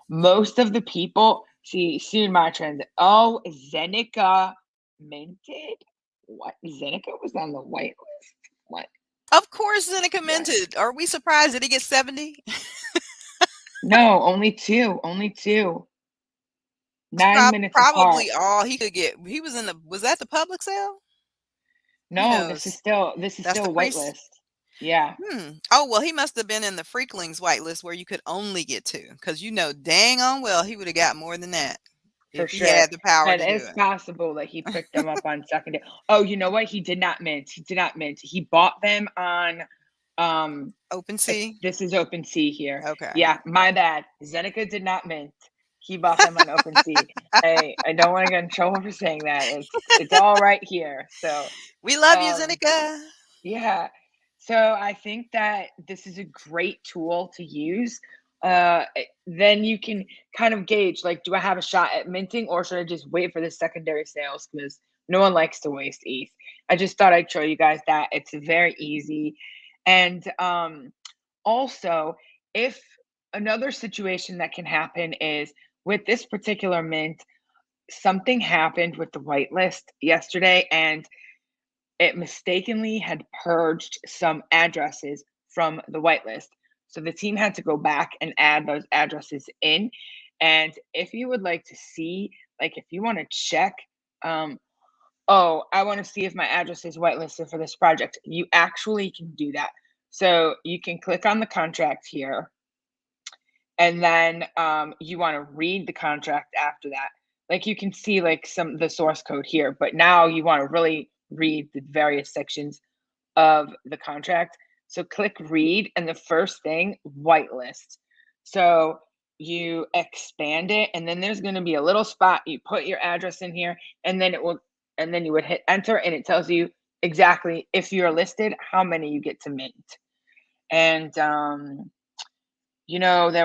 [SPEAKER 2] Most of the people see soon my trend. Oh, Zeneca minted? What? Zeneca was on the whitelist? What?
[SPEAKER 1] Of course, Zeneca
[SPEAKER 2] What?
[SPEAKER 1] minted. Are we surprised that he gets 70?
[SPEAKER 2] No, only two. Only two. 9 minutes apart.
[SPEAKER 1] Probably all he could get. He was in the was that the public sale? Who
[SPEAKER 2] No, this is
[SPEAKER 1] knows?
[SPEAKER 2] still this is
[SPEAKER 1] That's the
[SPEAKER 2] still
[SPEAKER 1] pre.
[SPEAKER 2] whitelist. Yeah,
[SPEAKER 1] Oh well, he must have been in the Freaklings whitelist where you could only get 2, because you know dang on well he would have got more than that
[SPEAKER 2] for
[SPEAKER 1] if he
[SPEAKER 2] sure.
[SPEAKER 1] had the power
[SPEAKER 2] And
[SPEAKER 1] to do
[SPEAKER 2] it's
[SPEAKER 1] it.
[SPEAKER 2] possible that he picked them up on secondary. Oh, you know what? He did not mint. He did not mint. He bought them on
[SPEAKER 1] Open
[SPEAKER 2] if
[SPEAKER 1] sea.
[SPEAKER 2] this is OpenSea here.
[SPEAKER 1] Okay.
[SPEAKER 2] Yeah, my bad. Zeneca did not mint. He bought them on OpenSea. I don't want to get in trouble for saying that. It's all right here. So
[SPEAKER 1] We love you,
[SPEAKER 2] um
[SPEAKER 1] Zeneca.
[SPEAKER 2] yeah. So I think that this is a great tool to use. Then you can kind of gauge, like, do I have a shot at minting or should I just wait for the secondary sales? Because no one likes to waste ETH. I just thought I'd show you guys that it's very easy. And also, if another situation that can happen is with this particular mint, something happened with the whitelist yesterday and it mistakenly had purged some addresses from the whitelist. So the team had to go back and add those addresses in. And if you would like to see, like if you want to check um, oh, I want to see if my address is whitelisted for this project. You actually can do that. So you can click on the contract here, and then you want to read the contract after that. Like you can see like the source code here, but now you want to really read the various sections of the contract. So click read, and the first thing, whitelist. So you expand it, and then there's going to be a little spot. You put your address in here, and then and then you would hit enter, and it tells you exactly if you're listed, how many you get to mint. And there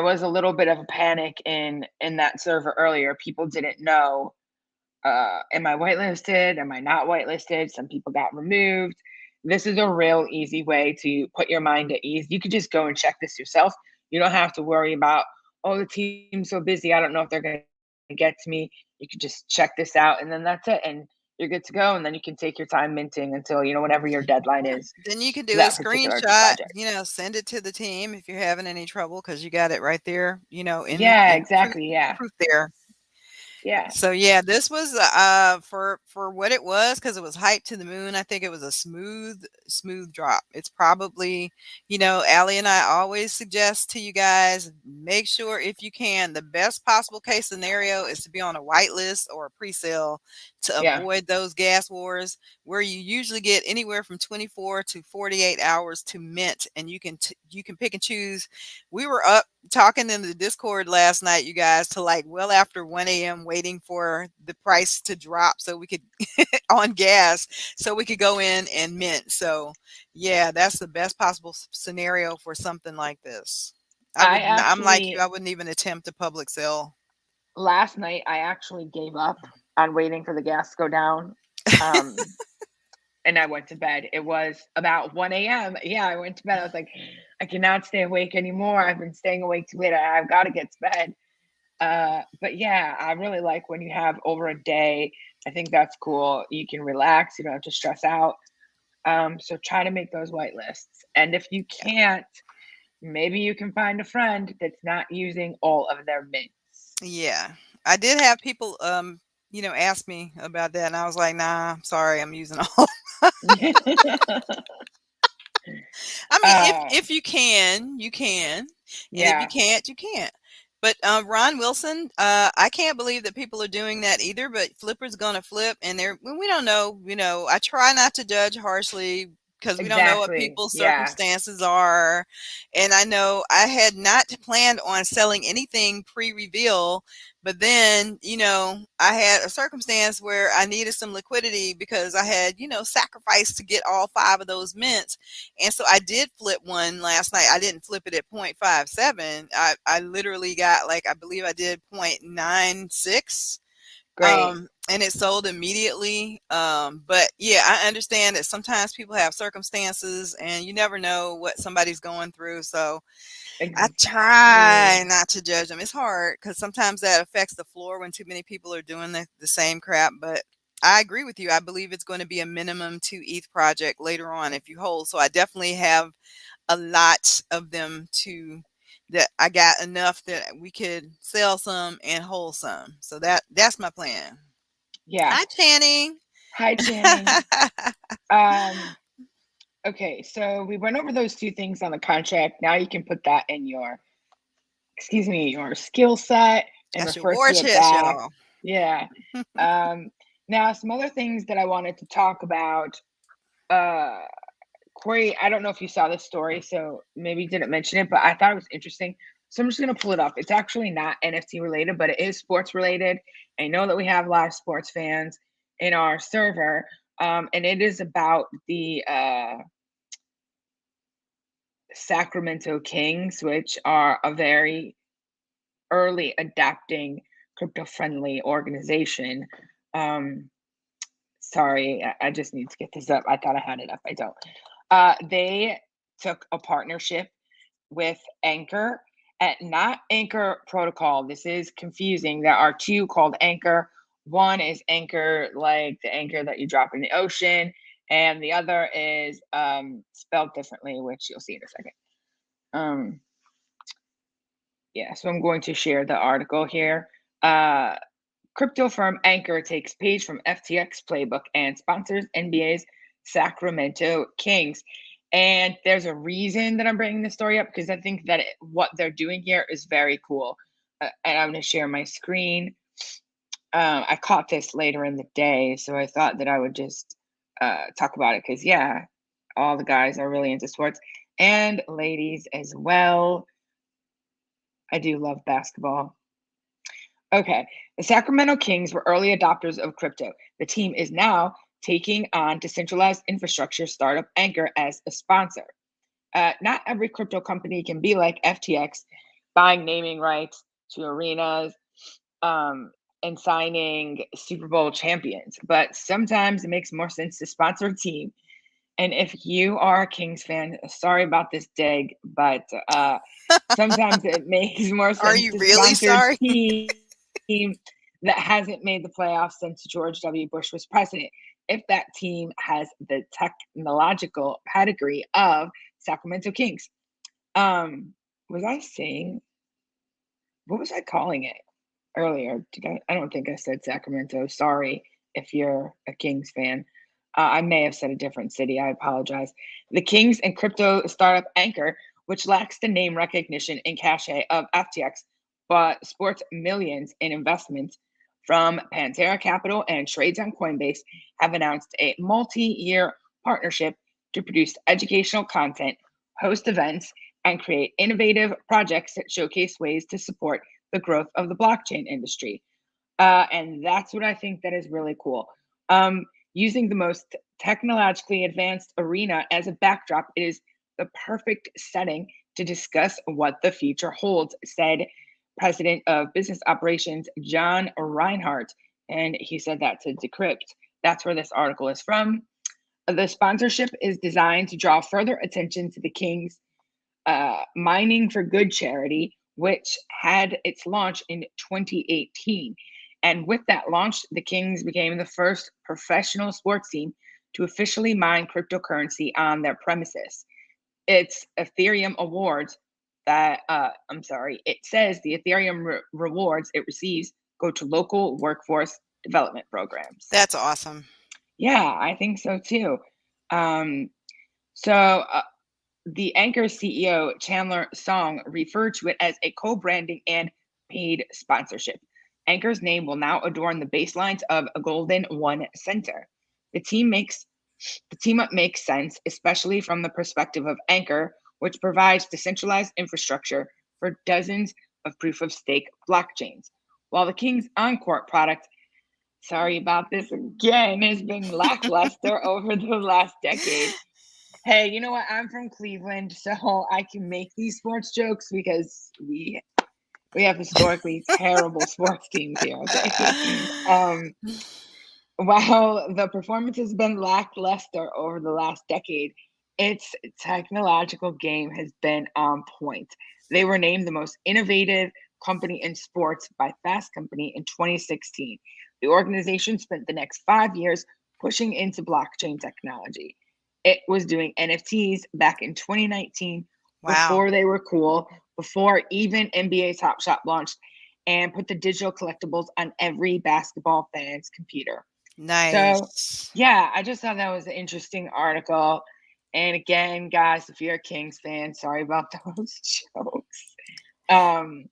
[SPEAKER 2] was a little bit of a panic in that server earlier. People didn't know, am I whitelisted? Am I not whitelisted? Some people got removed. This is a real easy way to put your mind at ease. You could just go and check this yourself. You don't have to worry about, oh, the team's so busy, I don't know if they're going to get to me. You could just check this out, and then that's it, and you're good to go. And then you can take your time minting until whatever your deadline is
[SPEAKER 1] Then you can
[SPEAKER 2] for
[SPEAKER 1] do a
[SPEAKER 2] that particular
[SPEAKER 1] screenshot,
[SPEAKER 2] project.
[SPEAKER 1] send it to the team if you're having any trouble because you got it right there,
[SPEAKER 2] Yeah,
[SPEAKER 1] in
[SPEAKER 2] exactly. Yeah.
[SPEAKER 1] proof there.
[SPEAKER 2] Yeah.
[SPEAKER 1] So yeah, this was for what it was, because it was hyped to the moon. I think it was a smooth drop. It's probably, Allie and I always suggest to you guys, make sure if you can, the best possible case scenario is to be on a whitelist or a pre-sale to
[SPEAKER 2] Yeah.
[SPEAKER 1] avoid those gas wars where you usually get anywhere from 24 to 48 hours to mint, and you can pick and choose. We were up talking in the Discord last night, you guys, to like well after 1 a.m. waiting for the price to drop so we could on gas so we could go in and mint. So yeah, that's the best possible scenario for something like this. I'm like you, I wouldn't even attempt a public sale.
[SPEAKER 2] Last night I actually gave up on waiting for the gas to go down. And I went to bed. It was about 1 a.m. Yeah, I went to bed. I was like, I cannot stay awake anymore. I've been staying awake too late. I've got to get to bed. But yeah, I really like when you have over a day. I think that's cool. You can relax. You don't have to stress out. So try to make those white lists. And if you can't, maybe you can find a friend that's not using all of their mints.
[SPEAKER 1] Yeah. I did have people ask me about that, and I was like, nah, sorry, I'm using all. I mean, if you can, you can, and if you
[SPEAKER 2] Yeah,
[SPEAKER 1] can't, you can't. But Ron Wilson, I can't believe that people are doing that either. But Flipper's gonna flip, and we don't know. I try not to judge harshly because we don't know what
[SPEAKER 2] exactly.
[SPEAKER 1] people's
[SPEAKER 2] Yeah,
[SPEAKER 1] circumstances are. And I know I had not planned on selling anything pre-reveal, but then, I had a circumstance where I needed some liquidity because I had, sacrificed to get all 5 of those mints. And so I did flip one last night. I didn't flip it at 0.57. I literally got, like, I believe I did 0.96.
[SPEAKER 2] great.
[SPEAKER 1] And it sold immediately. But yeah, I understand that sometimes people have circumstances and you never know what somebody's going through. So I try
[SPEAKER 2] Exactly.
[SPEAKER 1] not to judge them. It's hard because sometimes that affects the floor when too many people are doing the same crap. But I agree with you. I believe it's going to be a minimum 2 ETH project later on if you hold. So I definitely have a lot of them that I got enough that we could sell some and hold some. So that's my plan.
[SPEAKER 2] Yeah.
[SPEAKER 1] Hi, Channing.
[SPEAKER 2] Hi, Channing. Um, okay, so we went over those two things on the contract. Now you can put that in your, your skill set and
[SPEAKER 1] That's your
[SPEAKER 2] refer
[SPEAKER 1] war
[SPEAKER 2] to it
[SPEAKER 1] chest,
[SPEAKER 2] back.
[SPEAKER 1] y'all.
[SPEAKER 2] Yeah. Now some other things that I wanted to talk about. Corey, I don't know if you saw this story, so maybe you didn't mention it, but I thought it was interesting. So I'm just gonna pull it up. It's actually not NFT related, but it is sports related. I know that we have a lot of sports fans in our server, and it is about the Sacramento Kings, which are a very early adapting crypto friendly organization. Um, sorry, I just need to get this up. I thought I had it up. I don't. They took a partnership with Anchor, and not Anchor Protocol. This is confusing. There are two called Anchor. One is Anchor, like the anchor that you drop in the ocean, and the other is spelled differently, which you'll see in a second. Yeah, so I'm going to share the article here. Crypto firm Anchor takes page from FTX playbook and sponsors NBA's Sacramento Kings. And there's a reason that I'm bringing this story up because I think that what they're doing here is very cool. And I'm going to share my screen. I caught this later in the day, so I thought that I would just talk about it because, yeah, all the guys are really into sports and ladies as well. I do love basketball. Okay, the Sacramento Kings were early adopters of crypto. The team is now taking on decentralized infrastructure startup Anchor as a sponsor. Not every crypto company can be like FTX, buying naming rights to arenas and signing Super Bowl champions, but sometimes it makes more sense to sponsor a team. And if you are a Kings fan, sorry about this dig, but sometimes it makes more
[SPEAKER 1] Are
[SPEAKER 2] sense
[SPEAKER 1] you
[SPEAKER 2] to
[SPEAKER 1] really
[SPEAKER 2] sponsor a
[SPEAKER 1] sorry?
[SPEAKER 2] team that hasn't made the playoffs since George W. Bush was president. If that team has the technological pedigree of Sacramento Kings. Was I saying, what was I calling it earlier? I don't think I said Sacramento. Sorry if you're a Kings fan. I may have said a different city. I apologize. The Kings and crypto startup Anchor, which lacks the name recognition and cachet of FTX, but sports millions in investments from Pantera Capital and trades on Coinbase, have announced a multi-year partnership to produce educational content, host events, and create innovative projects that showcase ways to support the growth of the blockchain industry. And that's what I think that is really cool. Using the most technologically advanced arena as a backdrop, it is the perfect setting to discuss what the future holds, said President of Business Operations John Reinhardt. And he said that to Decrypt. That's where this article is from. The sponsorship is designed to draw further attention to the Kings Mining for Good charity, which had its launch in 2018. And with that launch, the Kings became the first professional sports team to officially mine cryptocurrency on their premises. It's Ethereum awards it says the Ethereum rewards it receives go to local workforce development programs.
[SPEAKER 1] That's awesome.
[SPEAKER 2] Yeah, I think so too. Um, so the Anchor CEO, Chandler Song, referred to it as a co-branding and paid sponsorship. Anchor's name will now adorn the baselines of a Golden One Center. The team up makes sense, especially from the perspective of Anchor, which provides decentralized infrastructure for dozens of proof of stake blockchains. While the King's on-court product, sorry about this again, has been lackluster over the last decade. Hey, you know what? I'm from Cleveland, so I can make these sports jokes because we have historically terrible sports teams here. Okay, while the performance has been lackluster over the last decade, its technological game has been on point. They were named the most innovative company in sports by Fast Company in 2016. The organization spent the next 5 years pushing into blockchain technology. It was doing NFTs back in 2019
[SPEAKER 1] Wow.
[SPEAKER 2] before they were cool, before even NBA Top Shot launched, and put the digital collectibles on every basketball fan's computer. So,
[SPEAKER 1] Nice.
[SPEAKER 2] yeah, I just thought that was an interesting article. And again, guys, if you're a Kings fan, sorry about those jokes. Um,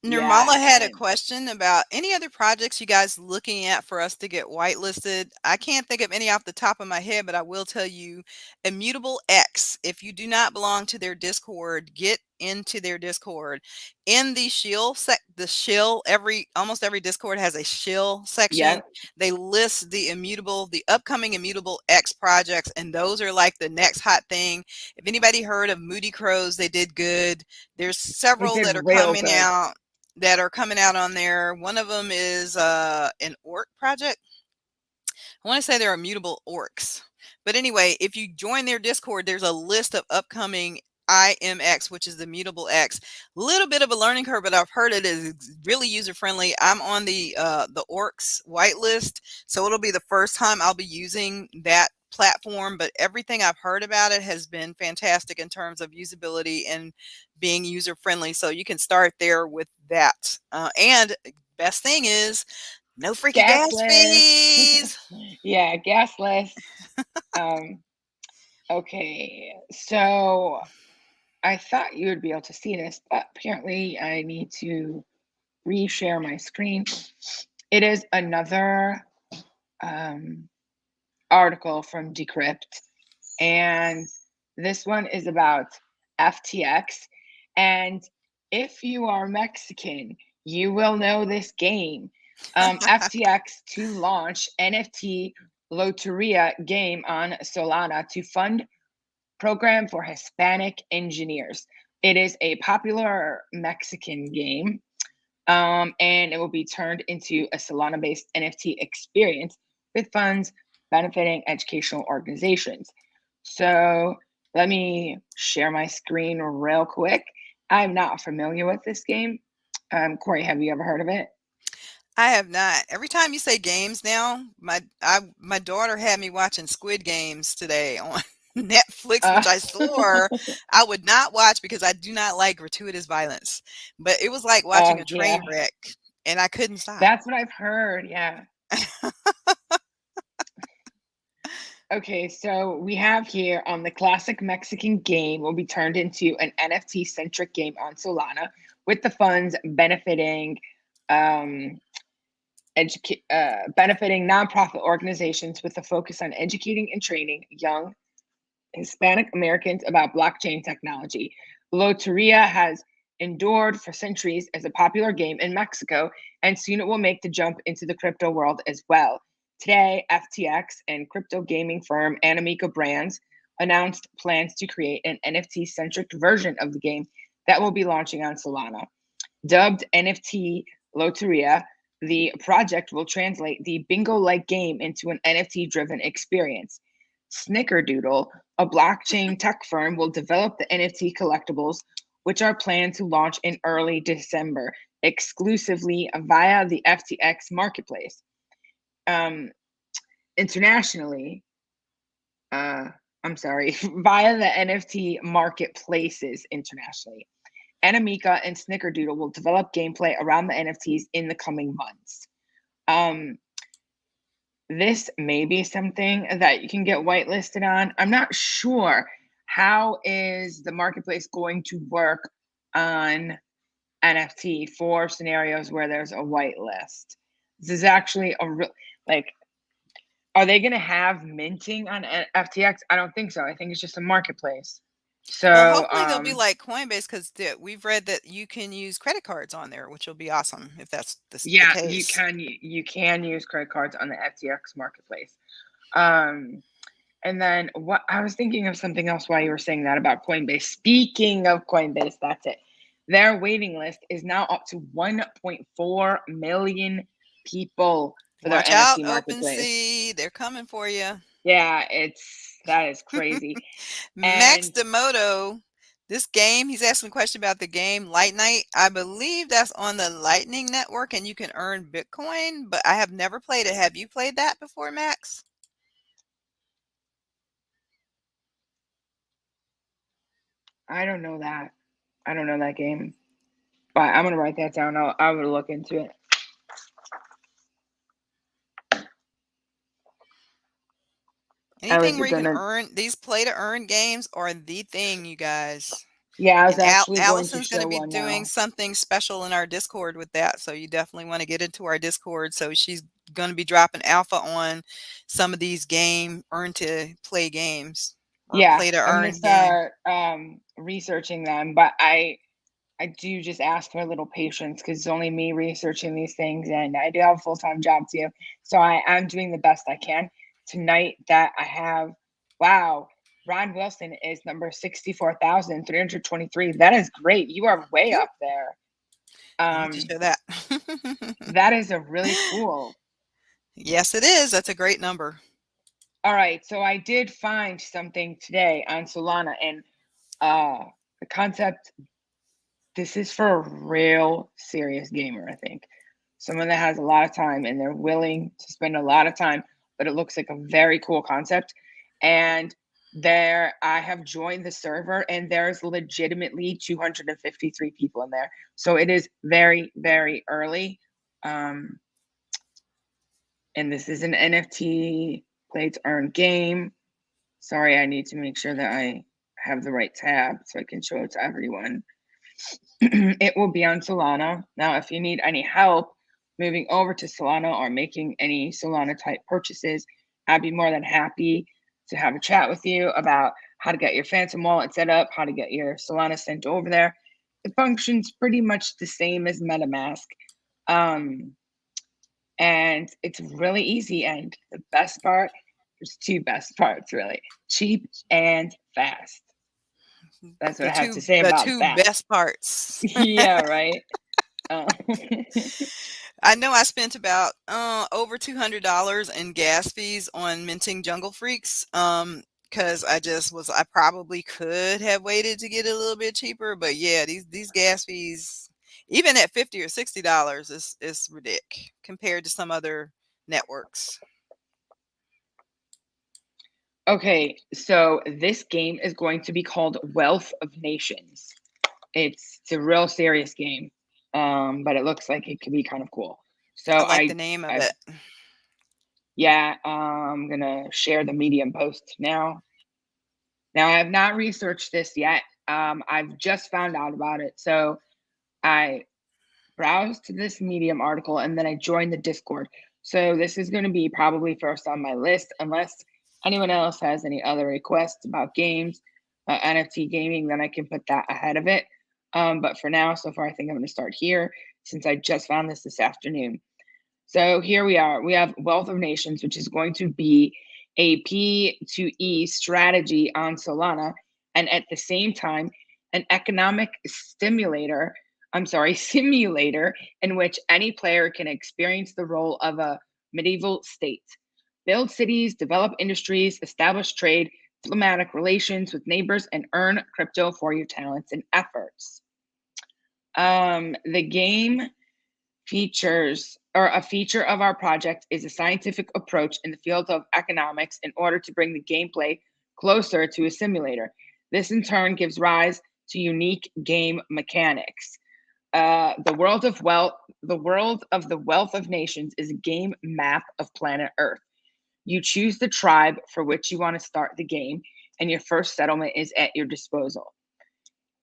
[SPEAKER 2] yeah,
[SPEAKER 1] Nirmala had a
[SPEAKER 2] and
[SPEAKER 1] question about any other projects you guys looking at for us to get whitelisted. I can't think of any off the top of my head, but I will tell you Immutable X. If you do not belong to their Discord, get into their Discord. In the shill, almost every Discord has a shill section.
[SPEAKER 2] yeah,
[SPEAKER 1] They list the upcoming Immutable X projects, and those are like the next hot thing. If anybody heard of Moody Crows, they did good. There's
[SPEAKER 2] they
[SPEAKER 1] several
[SPEAKER 2] did
[SPEAKER 1] that are
[SPEAKER 2] real good.
[SPEAKER 1] coming out on there. One of them is an orc project. I want to say they're immutable orcs. But anyway, if you join their Discord, there's a list of upcoming IMX, which is the mutable X. Little bit of a learning curve, but I've heard it is really user friendly. I'm on the orcs whitelist, so it'll be the first time I'll be using that platform. But everything I've heard about it has been fantastic in terms of usability and being user friendly. So you can start there with that. And best thing is No freaky gas
[SPEAKER 2] Gasless.
[SPEAKER 1] fees.
[SPEAKER 2] Yeah, gasless. Um, okay, so I thought you would be able to see this, but apparently I need to reshare my screen. It is another article from Decrypt, and this one is about FTX. And if you are Mexican, you will know this game. FTX to launch NFT Loteria game on Solana to fund program for Hispanic engineers. It is a popular Mexican game, and it will be turned into a Solana based NFT experience with funds benefiting educational organizations. So let me share my screen real quick. I'm not familiar with this game. Corey, have you ever heard of it?
[SPEAKER 1] I have not. Every time you say games now, my daughter had me watching Squid Games today on Netflix,
[SPEAKER 2] Uh,
[SPEAKER 1] which I swore I would not watch because I do not like gratuitous violence. But it was like watching a
[SPEAKER 2] yeah,
[SPEAKER 1] train wreck, and I couldn't stop.
[SPEAKER 2] that's what I've heard. Yeah. Okay, so we have here the classic Mexican game will be turned into an NFT centric game on Solana with the funds benefiting um, benefiting nonprofit organizations with a focus on educating and training young Hispanic Americans about blockchain technology. Loteria has endured for centuries as a popular game in Mexico, and soon it will make the jump into the crypto world as well. Today, FTX and crypto gaming firm Anamica Brands announced plans to create an NFT centric version of the game that will be launching on Solana. Dubbed NFT Loteria, the project will translate the bingo like game into an NFT driven experience. Snickerdoodle, a blockchain tech firm, will develop the NFT collectibles, which are planned to launch in early December, exclusively via the FTX marketplace. Um, internationally, I'm sorry, via the NFT marketplaces internationally. Anamika and Snickerdoodle will develop gameplay around the NFTs in the coming months. Um, this may be something that you can get whitelisted on. I'm not sure how is the marketplace going to work on NFT for scenarios where there's a whitelist. This is actually a real like. Are they going to have minting on FTX? I don't think so. I think it's just a marketplace.
[SPEAKER 1] Well,
[SPEAKER 2] So,
[SPEAKER 1] hopefully they'll be like Coinbase because we've read that you can use credit cards on there, which will be awesome if that's the
[SPEAKER 2] yeah,
[SPEAKER 1] case.
[SPEAKER 2] you can use credit cards on the FTX marketplace. Um, and then what I was thinking of something else while you were saying that about Coinbase. Speaking of Coinbase, that's it. Their waiting list is now up to 1.4 million people for their
[SPEAKER 1] Watch out,
[SPEAKER 2] NFT marketplace.
[SPEAKER 1] OpenSea. They're coming for you.
[SPEAKER 2] Yeah, that is crazy.
[SPEAKER 1] Max
[SPEAKER 2] And
[SPEAKER 1] Demoto, this game, he's asking a question about the game Light Night. I believe that's on the Lightning Network and you can earn Bitcoin, but I have never played it. Have you played that before, Max?
[SPEAKER 2] I don't know that. I don't know that game. But I'm gonna write that down. I will look into it. I
[SPEAKER 1] Anything
[SPEAKER 2] was
[SPEAKER 1] where you can
[SPEAKER 2] gonna.
[SPEAKER 1] earn these play to earn games are the thing, you guys.
[SPEAKER 2] Yeah, I was
[SPEAKER 1] And
[SPEAKER 2] actually going to
[SPEAKER 1] Allison's going to
[SPEAKER 2] show
[SPEAKER 1] be
[SPEAKER 2] one
[SPEAKER 1] doing
[SPEAKER 2] now.
[SPEAKER 1] something special in our Discord with that. So you definitely want to get into our Discord. So she's going to be dropping alpha on some of these earn to play games or
[SPEAKER 2] Yeah,
[SPEAKER 1] play to
[SPEAKER 2] I'm gonna
[SPEAKER 1] earn games.
[SPEAKER 2] start researching them, but I do just ask for a little patience because it's only me researching these things, and I do have a full time job too. So I'm doing the best I can. Tonight that I have, wow, Ron Wilson is number 64,323. That is great. You are way
[SPEAKER 1] Whoop,
[SPEAKER 2] up there.
[SPEAKER 1] I need to
[SPEAKER 2] Um,
[SPEAKER 1] show that.
[SPEAKER 2] that is a really cool.
[SPEAKER 1] Yes, it is. That's a great number.
[SPEAKER 2] All right, so I did find something today on Solana, and the concept. This is for a real serious gamer, I think. Someone that has a lot of time and they're willing to spend a lot of time, but it looks like a very cool concept. And there, I have joined the server, and there's legitimately 253 people in there. So it is very, very early. Um, And this is an NFT play to earn game. Sorry, I need to make sure that I have the right tab so I can show it to everyone. It will be on Solana. Now, if you need any help moving over to Solana or making any Solana type purchases, I'd be more than happy to have a chat with you about how to get your Phantom wallet set up, how to get your Solana sent over there. It functions pretty much the same as MetaMask. And it's really easy. And the best part, there's two best parts really: cheap and fast. That's what I have to say
[SPEAKER 1] The
[SPEAKER 2] about
[SPEAKER 1] two
[SPEAKER 2] that.
[SPEAKER 1] best parts.
[SPEAKER 2] Yeah, right. Uh,
[SPEAKER 1] I know I spent about over $200 in gas fees on minting Jungle Freaks. Because I probably could have waited to get it a little bit cheaper, but yeah, these gas fees, even at $50 or $60, is ridiculous compared to some other networks.
[SPEAKER 2] okay, so this game is going to be called Wealth of Nations. It's a real serious game, but it looks like it could be kind of cool. So
[SPEAKER 1] I like the name of it.
[SPEAKER 2] yeah, I'm gonna share the Medium post now. Now I have not researched this yet. I've just found out about it, so I browsed this Medium article and then I joined the Discord. So this is going to be probably first on my list, unless anyone else has any other requests about games, NFT gaming, then I can put that ahead of it. But for now, so far, I think I'm going to start here since I just found this afternoon. So here we are. We have Wealth of Nations, which is going to be a P2E strategy on Solana, and at the same time, an economic simulator in which any player can experience the role of a medieval state, build cities, develop industries, establish trade, diplomatic relations with neighbors, and earn crypto for your talents and efforts. The game features, or a feature of our project, is a scientific approach in the field of economics in order to bring the gameplay closer to a simulator. This in turn gives rise to unique game mechanics. The world of the Wealth of Nations is a game map of planet Earth. You choose the tribe for which you want to start the game, and your first settlement is at your disposal.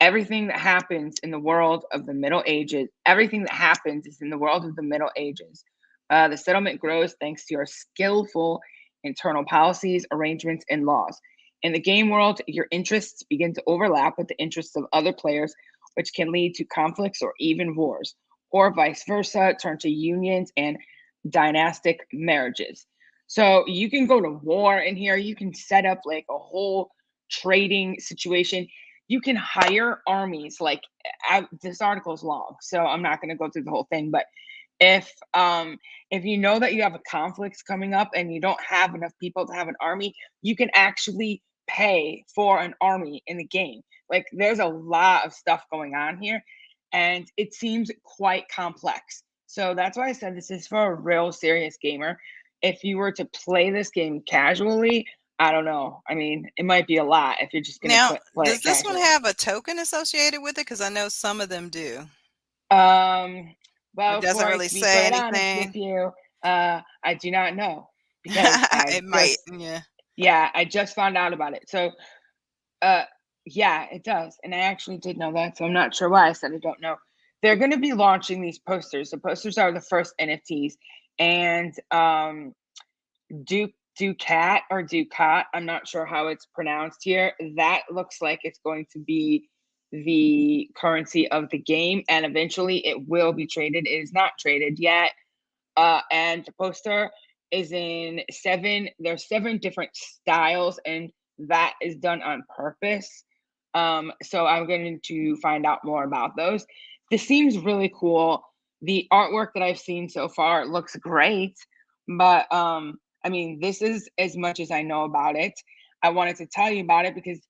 [SPEAKER 2] Everything that happens in the world of the Middle Ages, everything that happens is in the world of the Middle Ages. The settlement grows thanks to your skillful internal policies, arrangements, and laws. In the game world, your interests begin to overlap with the interests of other players, which can lead to conflicts or even wars, or vice versa, turn to unions and dynastic marriages. So you can go to war in here. You can set up like a whole trading situation. You can hire armies. Like this article is long, so I'm not going to go through the whole thing. But if you know that you have a conflict coming up and you don't have enough people to have an army, you can actually pay for an army in the game. Like there's a lot of stuff going on here, and it seems quite complex. So that's why I said this is for a real serious gamer. If you were to play this game casually, I don't know. I mean, it might be a lot if you're just gonna
[SPEAKER 1] Now,
[SPEAKER 2] play
[SPEAKER 1] does
[SPEAKER 2] it
[SPEAKER 1] this one
[SPEAKER 2] casually.
[SPEAKER 1] have a token associated with it? Because I know some of them do.
[SPEAKER 2] Um,
[SPEAKER 1] It
[SPEAKER 2] well,
[SPEAKER 1] doesn't
[SPEAKER 2] Corey,
[SPEAKER 1] really
[SPEAKER 2] to be
[SPEAKER 1] say
[SPEAKER 2] quite honest with
[SPEAKER 1] anything.
[SPEAKER 2] you, I do not know because
[SPEAKER 1] It might, yeah.
[SPEAKER 2] I just found out about it. So, yeah, it does, and I actually did know that. So I'm not sure why I said I don't know. They're going to be launching these posters. The posters are the first NFTs, and Ducat or Ducat, I'm not sure how it's pronounced here. That looks like it's going to be the currency of the game, and eventually it will be traded. It is not traded yet. And the poster is in there's 7 different styles, and that is done on purpose. So I'm going to find out more about those. This seems really cool. The artwork that I've seen so far looks great, but I mean, this is as much as I know about it. I wanted to tell you about it because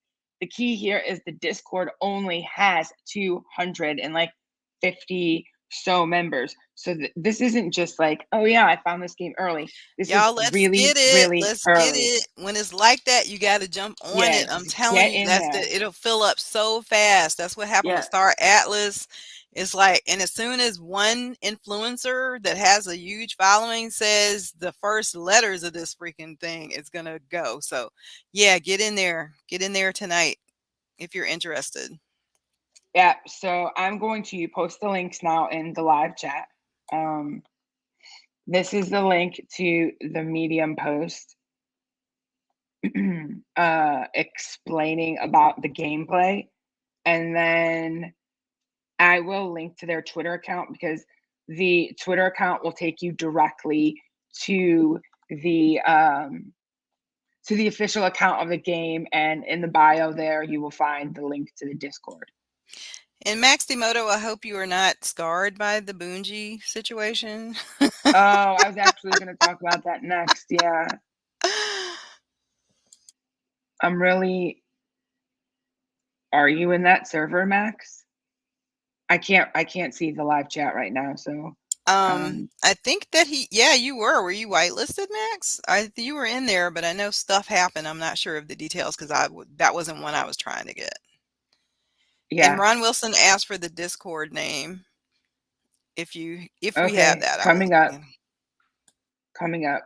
[SPEAKER 2] the key here is the Discord only has 250 so members. So this isn't just like, oh yeah, I found this game early. This is
[SPEAKER 1] Y'all, let's
[SPEAKER 2] really,
[SPEAKER 1] get it.
[SPEAKER 2] really
[SPEAKER 1] Let's get
[SPEAKER 2] early.
[SPEAKER 1] it. When it's like that, you got to jump on it. I'm
[SPEAKER 2] Yes,
[SPEAKER 1] telling
[SPEAKER 2] get
[SPEAKER 1] you,
[SPEAKER 2] in there.
[SPEAKER 1] it'll fill up so fast. That's what happened with
[SPEAKER 2] Yeah.
[SPEAKER 1] Star Atlas. It's like, and as soon as one influencer that has a huge following says the first letters of this freaking thing, it's gonna go. So, yeah, get in there tonight if you're interested.
[SPEAKER 2] Yeah, so I'm going to post the links now in the live chat. This is the link to the Medium post explaining about the gameplay. And then I will link to their Twitter account because the Twitter account will take you directly to the official account of the game, and in the bio there you will find the link to the Discord.
[SPEAKER 1] And Max Demoto, I hope you are not scarred by the Boonji situation.
[SPEAKER 2] Oh, I was actually going to talk about that next. Yeah. I'm really. Are you in that server, Max? I can't see the live chat right now, so
[SPEAKER 1] I think that yeah, you were. Were you whitelisted, Max? You were in there, but I know stuff happened. I'm not sure of the details because that wasn't one I was trying to get. And
[SPEAKER 2] yeah.
[SPEAKER 1] Ron Wilson asked for the Discord name. If we have
[SPEAKER 2] Okay,
[SPEAKER 1] that, I will.
[SPEAKER 2] coming up.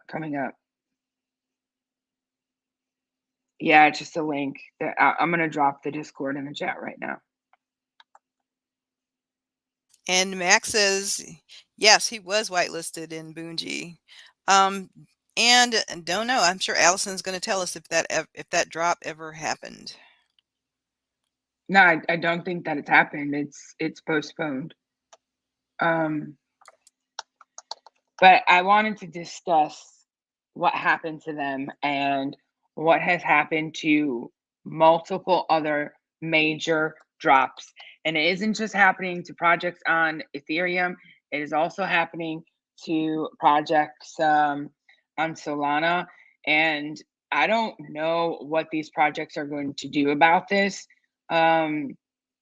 [SPEAKER 2] Coming up. Yeah, it's just a link that I'm going to drop the Discord in the chat right now.
[SPEAKER 1] And Max says, yes, he was whitelisted in Boonji. And don't know. I'm sure Allison's going to tell us if that drop ever happened.
[SPEAKER 2] No, I don't think that it's happened. It's postponed. But I wanted to discuss what happened to them and what has happened to multiple other major drops. And it isn't just happening to projects on Ethereum, it is also happening to projects on Solana. And I don't know what these projects are going to do about this.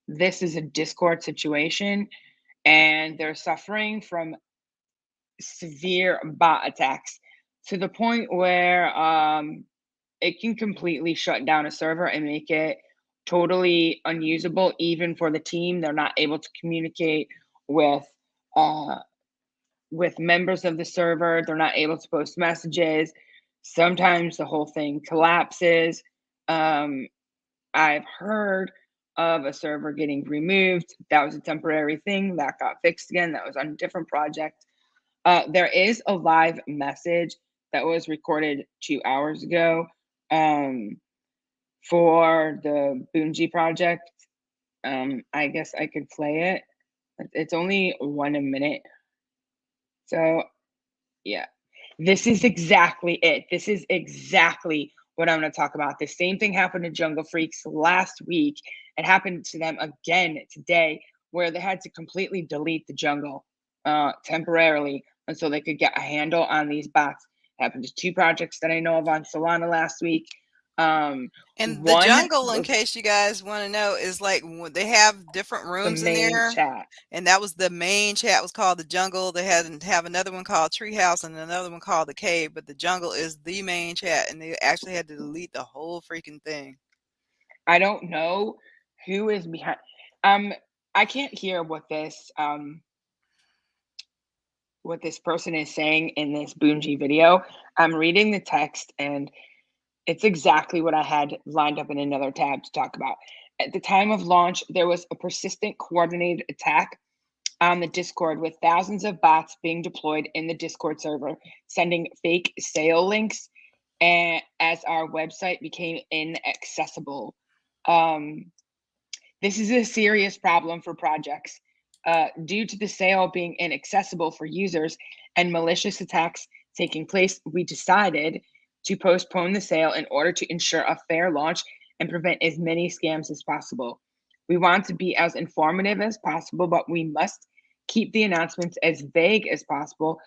[SPEAKER 2] This is a Discord situation, and they're suffering from severe bot attacks to the point where it can completely shut down a server and make it totally unusable, even for the team. They're not able to communicate uh, with members of the server. They're not able to post messages. Sometimes the whole thing collapses. I've heard of a server getting removed. That was a temporary thing that got fixed again. That was on a different project. There is a live message that was recorded 2 hours ago for the Boonji project. I guess I could play it. It's only 1 minute. So, yeah. This is exactly it. This is exactly what I'm going to talk about. The same thing happened to Jungle Freaks last week. It happened to them again today, where they had to completely delete the jungle temporarily until they could get a handle on these bots. It happened to 2 projects that I know of on Solana last week.
[SPEAKER 1] And the jungle, in case you guys want to know, is like they have different rooms in there.
[SPEAKER 2] Chat.
[SPEAKER 1] And that was the main chat was called the jungle. They have another one called Treehouse and another one called the cave. But the jungle is the main chat, and they actually had to delete the whole freaking thing.
[SPEAKER 2] I don't know who is behind. I can't hear what this person is saying in this Boonji video. I'm reading the text, and it's exactly what I had lined up in another tab to talk about. At the time of launch, there was a persistent coordinated attack on the Discord with thousands of bots being deployed in the Discord server, sending fake sale links, and as our website became inaccessible. This is a serious problem for projects. Due to the sale being inaccessible for users and malicious attacks taking place, we decided to postpone the sale in order to ensure a fair launch and prevent as many scams as possible. We want to be as informative as possible, but we must keep the announcements as vague as possible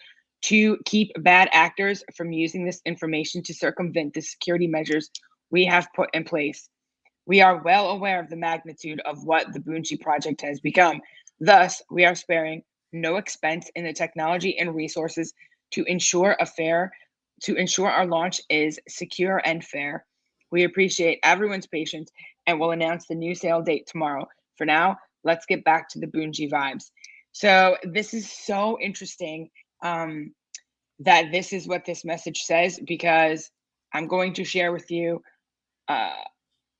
[SPEAKER 2] to keep bad actors from using this information to circumvent the security measures we have put in place. We are well aware of the magnitude of what the Boonji project has become. Thus, we are sparing no expense in the technology and resources to ensure our launch is secure and fair. We appreciate everyone's patience and will announce the new sale date tomorrow. For now, let's get back to the Bungie vibes. So this is so interesting that this is what this message says, because I'm going to share with you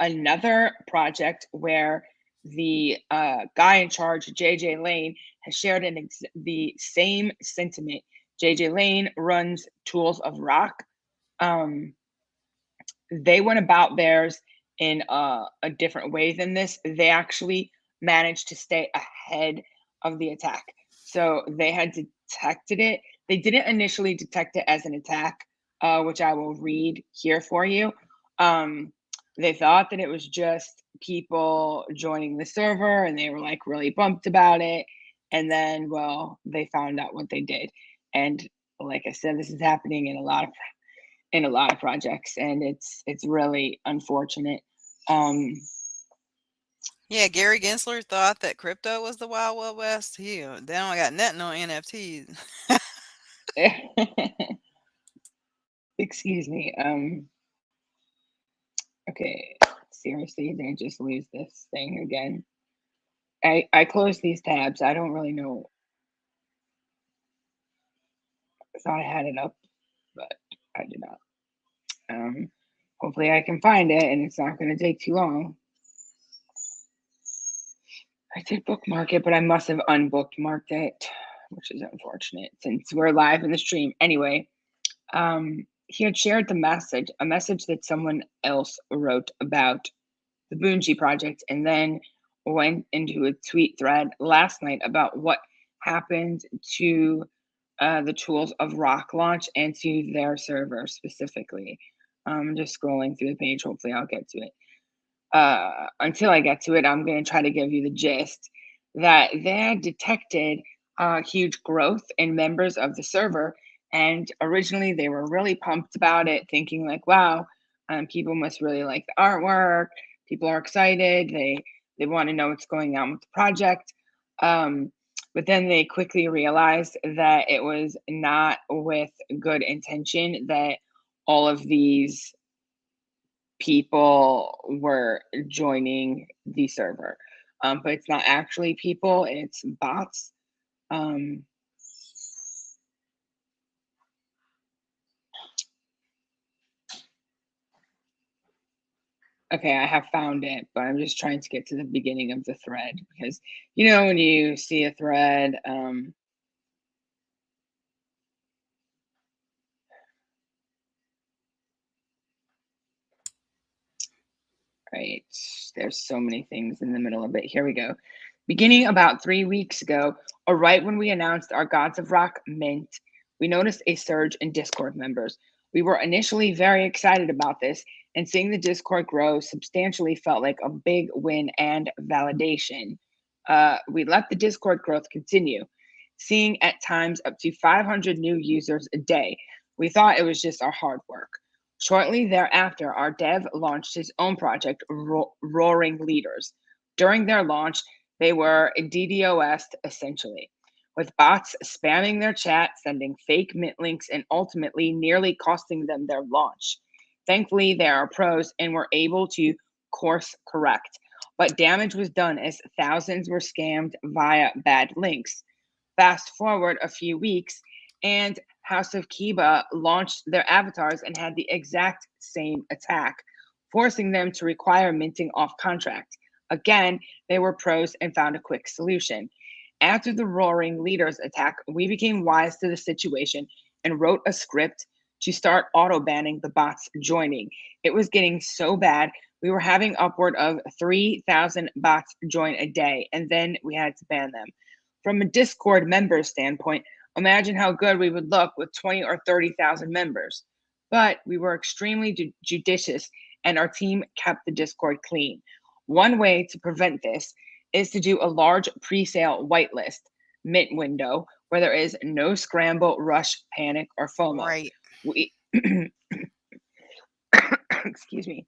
[SPEAKER 2] another project where the guy in charge, JJ Lane, has shared the same sentiment. JJ Lane runs Tools of Rock. They went about theirs in a different way than this. They actually managed to stay ahead of the attack. So they had detected it. They didn't initially detect it as an attack, which I will read here for you. They thought that it was just people joining the server, and they were like really bumped about it. And then, well, they found out what they did. And like I said, this is happening in a lot of projects, and it's really unfortunate.
[SPEAKER 1] Yeah, Gary Gensler thought that crypto was the Wild Wild West. They only got nothing on NFTs.
[SPEAKER 2] Excuse me. Okay, seriously, did I just lose this thing again? I closed these tabs. I don't really know. I thought I had it up, but I did not. Hopefully I can find it, and it's not going to take too long. I did bookmark it, but I must have unbookmarked it, which is unfortunate since we're live in the stream. Anyway, he had shared a message that someone else wrote about the Bungie project, and then went into a tweet thread last night about what happened to the Tools of Rock launch and to their server specifically. I'm just scrolling through the page. Hopefully I'll get to it. Until I get to it, I'm going to try to give you the gist that they had detected huge growth in members of the server. And originally they were really pumped about it, thinking like, wow, people must really like the artwork. People are excited. They want to know what's going on with the project. But then they quickly realized that it was not with good intention that all of these people were joining the server. But it's not actually people, it's bots. Okay, I have found it, but I'm just trying to get to the beginning of the thread, because, you know, when you see a thread, right, there's so many things in the middle of it. Here we go. Beginning about 3 weeks ago, or right when we announced our Gods of Rock mint, we noticed a surge in Discord members. We were initially very excited about this, and seeing the Discord grow substantially felt like a big win and validation. We let the Discord growth continue, seeing at times up to 500 new users a day. We thought it was just our hard work. Shortly thereafter, our dev launched his own project, Roaring Leaders. During their launch, they were DDoS'd essentially, with bots spamming their chat, sending fake mint links, and ultimately nearly costing them their launch. Thankfully, they are pros and were able to course correct, but damage was done as thousands were scammed via bad links. Fast forward a few weeks, and House of Kiba launched their avatars and had the exact same attack, forcing them to require minting off contract. Again, they were pros and found a quick solution. After the Roaring Leaders attack, we became wise to the situation and wrote a script to start auto banning the bots joining. It was getting so bad, we were having upward of 3,000 bots join a day, and then we had to ban them. From a Discord member standpoint, imagine how good we would look with 20 or 30,000 members. But we were extremely judicious, and our team kept the Discord clean. One way to prevent this is to do a large pre-sale whitelist mint window where there is no scramble, rush, panic, or FOMO.
[SPEAKER 1] Right.
[SPEAKER 2] We excuse me.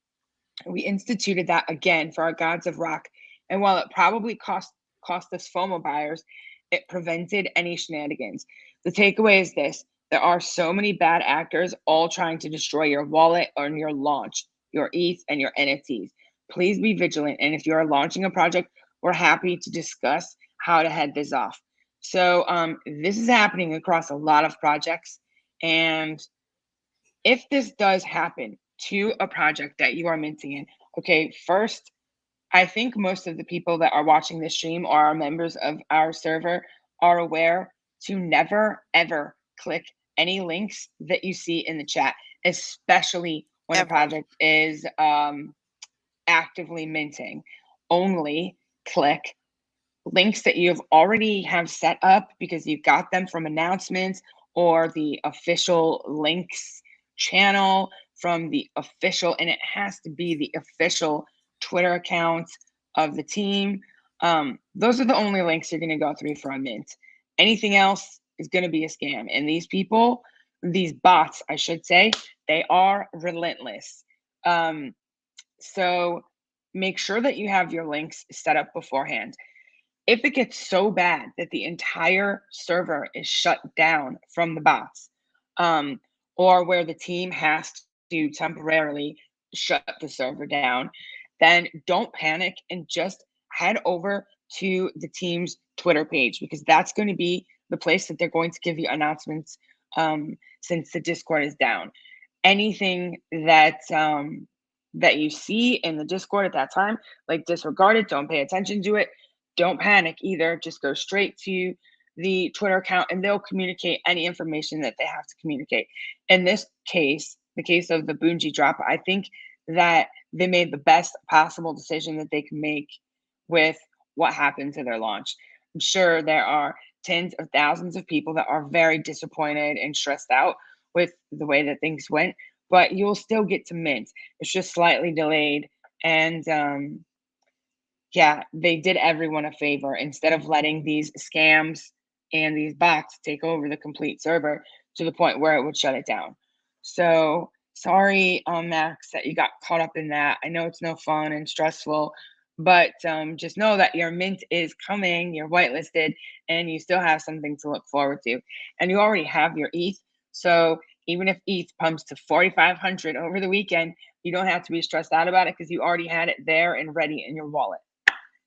[SPEAKER 2] We instituted that again for our Gods of Rock, and while it probably cost us FOMO buyers, it prevented any shenanigans. The takeaway is this: there are so many bad actors all trying to destroy your wallet or your launch, your ETH, and your NFTs. Please be vigilant, and if you are launching a project we're happy to discuss how to head this off. So this is happening across a lot of projects. And if this does happen to a project that you are minting in, okay, first, I think most of the people that are watching this stream or are members of our server are aware to never, ever click any links that you see in the chat, especially when a
[SPEAKER 1] Ever.
[SPEAKER 2] project is actively minting. Only click links that you have already have set up because you got them from announcements or the official links channel from the official, and it has to be the official Twitter account of the team. Those are the only links you're going to go through for a mint. Anything else is going to be a scam. And these people, these bots, I should say, they are relentless. So make sure that you have your links set up beforehand. If it gets so bad that the entire server is shut down from the bots, or where the team has to temporarily shut the server down, then don't panic and just head over to the team's Twitter page, because that's going to be the place that they're going to give you announcements since the Discord is down. Anything that that you see in the Discord at that time, like, disregard it, don't pay attention to it. Don't panic either. Just go straight to the Twitter account and they'll communicate any information that they have to communicate. In this case, the case of the Bungie drop, I think that they made the best possible decision that they can make with what happened to their launch. I'm sure there are tens of thousands of people that are very disappointed and stressed out with the way that things went, but you'll still get to mint. It's just slightly delayed. And yeah, they did everyone a favor. Instead of letting these scams and these bots take over the complete server to the point where it would shut it down. So sorry, Max, that you got caught up in that. I know it's no fun and stressful, but just know that your mint is coming, you're whitelisted, and you still have something to look forward to. And you already have your ETH. So even if ETH pumps to 4,500 over the weekend, you don't have to be stressed out about it because you already had it there and ready in your wallet.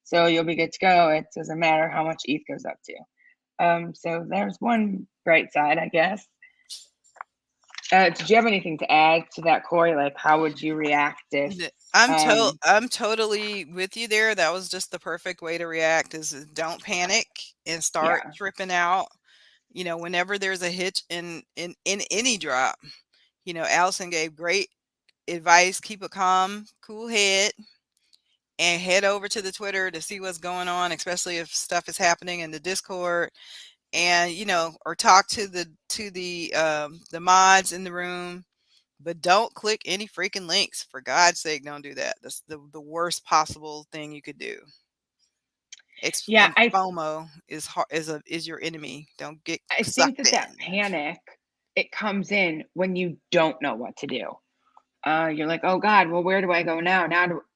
[SPEAKER 2] So you'll be good to go. It doesn't matter how much ETH goes up to. So there's one bright side, I guess. Did you have anything to add to that, Corey? Like, how would you react if?
[SPEAKER 1] I'm totally with you there. That was just the perfect way to react, is don't panic and start
[SPEAKER 2] Yeah,
[SPEAKER 1] tripping out. Whenever there's a hitch in any drop, Allison gave great advice. Keep a calm, cool head and head over to the Twitter to see what's going on, especially if stuff is happening in the Discord, and or talk to the mods in the room. But don't click any freaking links. For God's sake, don't do that. That's the worst possible thing you could do.
[SPEAKER 2] yeah.
[SPEAKER 1] And FOMO is your enemy. Don't get
[SPEAKER 2] I think
[SPEAKER 1] sucked
[SPEAKER 2] that
[SPEAKER 1] in.
[SPEAKER 2] panic, it comes in when you don't know what to do. You're like, oh God, well, where do I go now?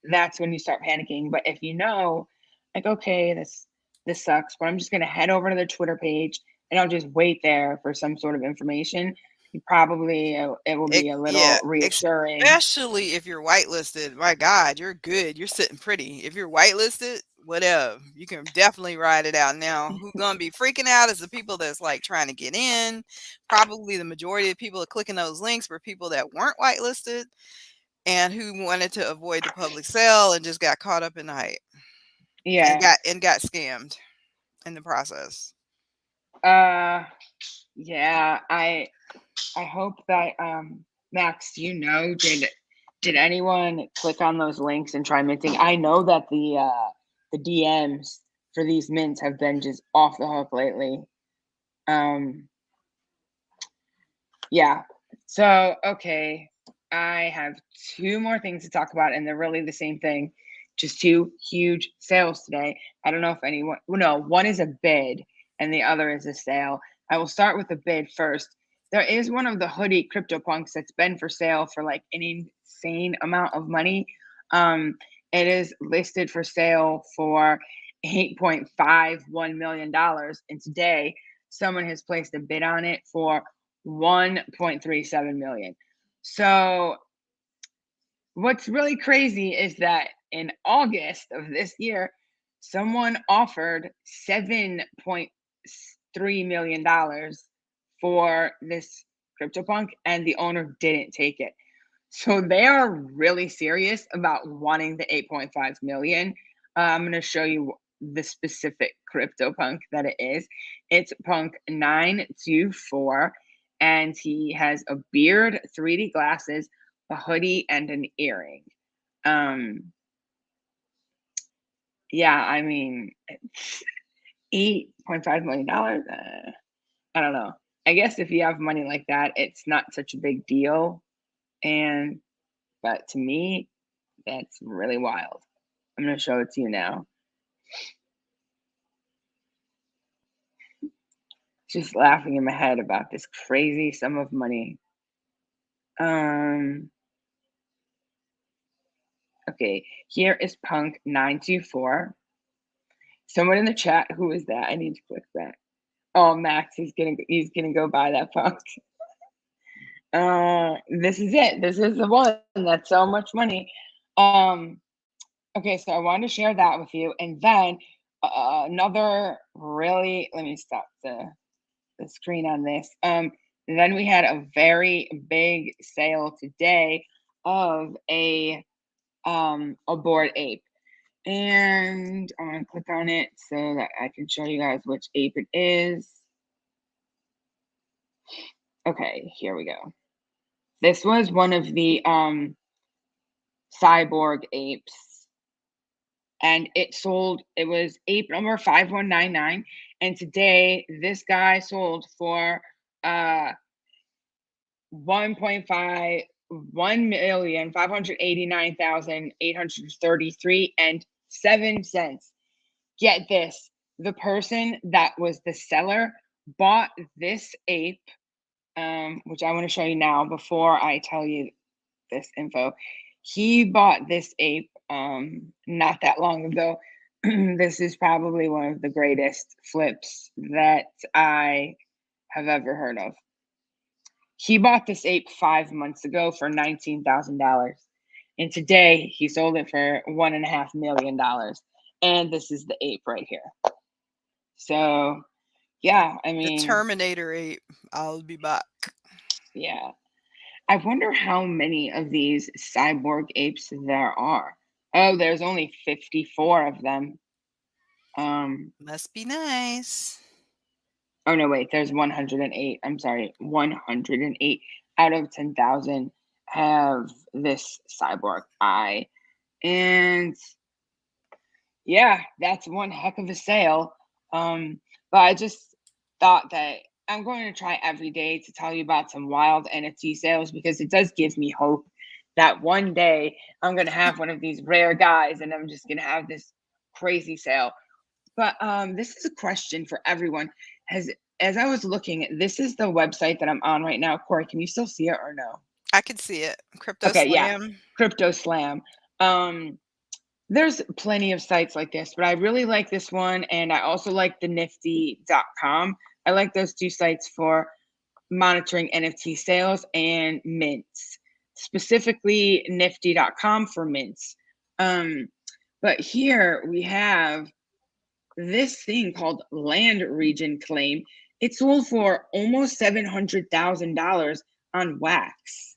[SPEAKER 2] That's when you start panicking. But if you know, like, okay, this sucks, but I'm just gonna head over to the Twitter page and I'll just wait there for some sort of information. You probably it will be a
[SPEAKER 1] Yeah,
[SPEAKER 2] little reassuring.
[SPEAKER 1] especially if you're whitelisted. My God, you're good. You're sitting pretty. If you're whitelisted, whatever, you can definitely ride it out. Now, who's gonna be freaking out is the people that's like trying to get in. Probably the majority of people clicking those links were people that weren't whitelisted and who wanted to avoid the public sale and just got caught up in the hype and
[SPEAKER 2] Yeah.
[SPEAKER 1] got scammed in the process.
[SPEAKER 2] Yeah. I hope that Max, did anyone click on those links and try minting? I know that the DMs for these mints have been just off the hook lately. Yeah. So okay, I have two more things to talk about, and they're really the same thing. Just two huge sales today. I don't know if anyone. Well, no, one is a bid, and the other is a sale. I will start with the bid first. There is one of the hoodie CryptoPunks that's been for sale for like an insane amount of money. It is listed for sale for $8.51 million, and today someone has placed a bid on it for 1.37 million. So what's really crazy is that in August of this year, someone offered $7.3 million for this CryptoPunk, and the owner didn't take it. So they are really serious about wanting the 8.5 million. I'm going to show you the specific CryptoPunk that it is. It's Punk 924, and he has a beard, 3D glasses, a hoodie, and an earring. Yeah, I mean, $8.5 million. I don't know. I guess if you have money like that, it's not such a big deal. But to me, that's really wild. I'm going to show it to you now. Just laughing in my head about this crazy sum of money. Okay, here is Punk 924. Someone in the chat, who is that? I need to click that. Oh, Max, he's gonna go buy that Punk. This is it. This is the one. That's so much money. Okay, so I wanted to share that with you, and then another really. Let me stop the screen on this. Then we had a very big sale today of a Bored Ape, and I'm gonna click on it so that I can show you guys which ape it is. Okay, here we go. This was one of the cyborg apes, and it was ape number 5199, and today this guy sold for 1,589,833 and 7 cents. Get this, the person that was the seller bought this ape, which I want to show you now before I tell you this info. He bought this ape not that long ago. This is probably one of the greatest flips that I have ever heard of. He bought this ape 5 months ago for $19,000, and today he sold it for $1.5 million. And this is the ape right here. So, yeah, I
[SPEAKER 1] The
[SPEAKER 2] mean,
[SPEAKER 1] Terminator ape. I'll be back.
[SPEAKER 2] yeah. I wonder how many of these cyborg apes there are. Oh, there's only 54 of them.
[SPEAKER 1] Must be nice.
[SPEAKER 2] Oh no, wait, there's 108. I'm sorry, 108 out of 10,000 have this cyborg eye. And yeah, that's one heck of a sale. But I just thought that I'm going to try every day to tell you about some wild NFT sales, because it does give me hope that one day I'm going to have one of these rare guys and I'm just going to have this crazy sale. But this is a question for everyone. As I was looking, this is the website that I'm on right now. Corey, can you still see it or no?
[SPEAKER 1] I can see it. Crypto
[SPEAKER 2] Okay, yeah,
[SPEAKER 1] Slam.
[SPEAKER 2] Crypto Slam. There's plenty of sites like this, but I really like this one, and I also like the nifty.com. I like those two sites for monitoring NFT sales and mints, specifically nifty.com for mints. But here we have this thing called Land Region Claim. It sold for almost $700,000 on wax.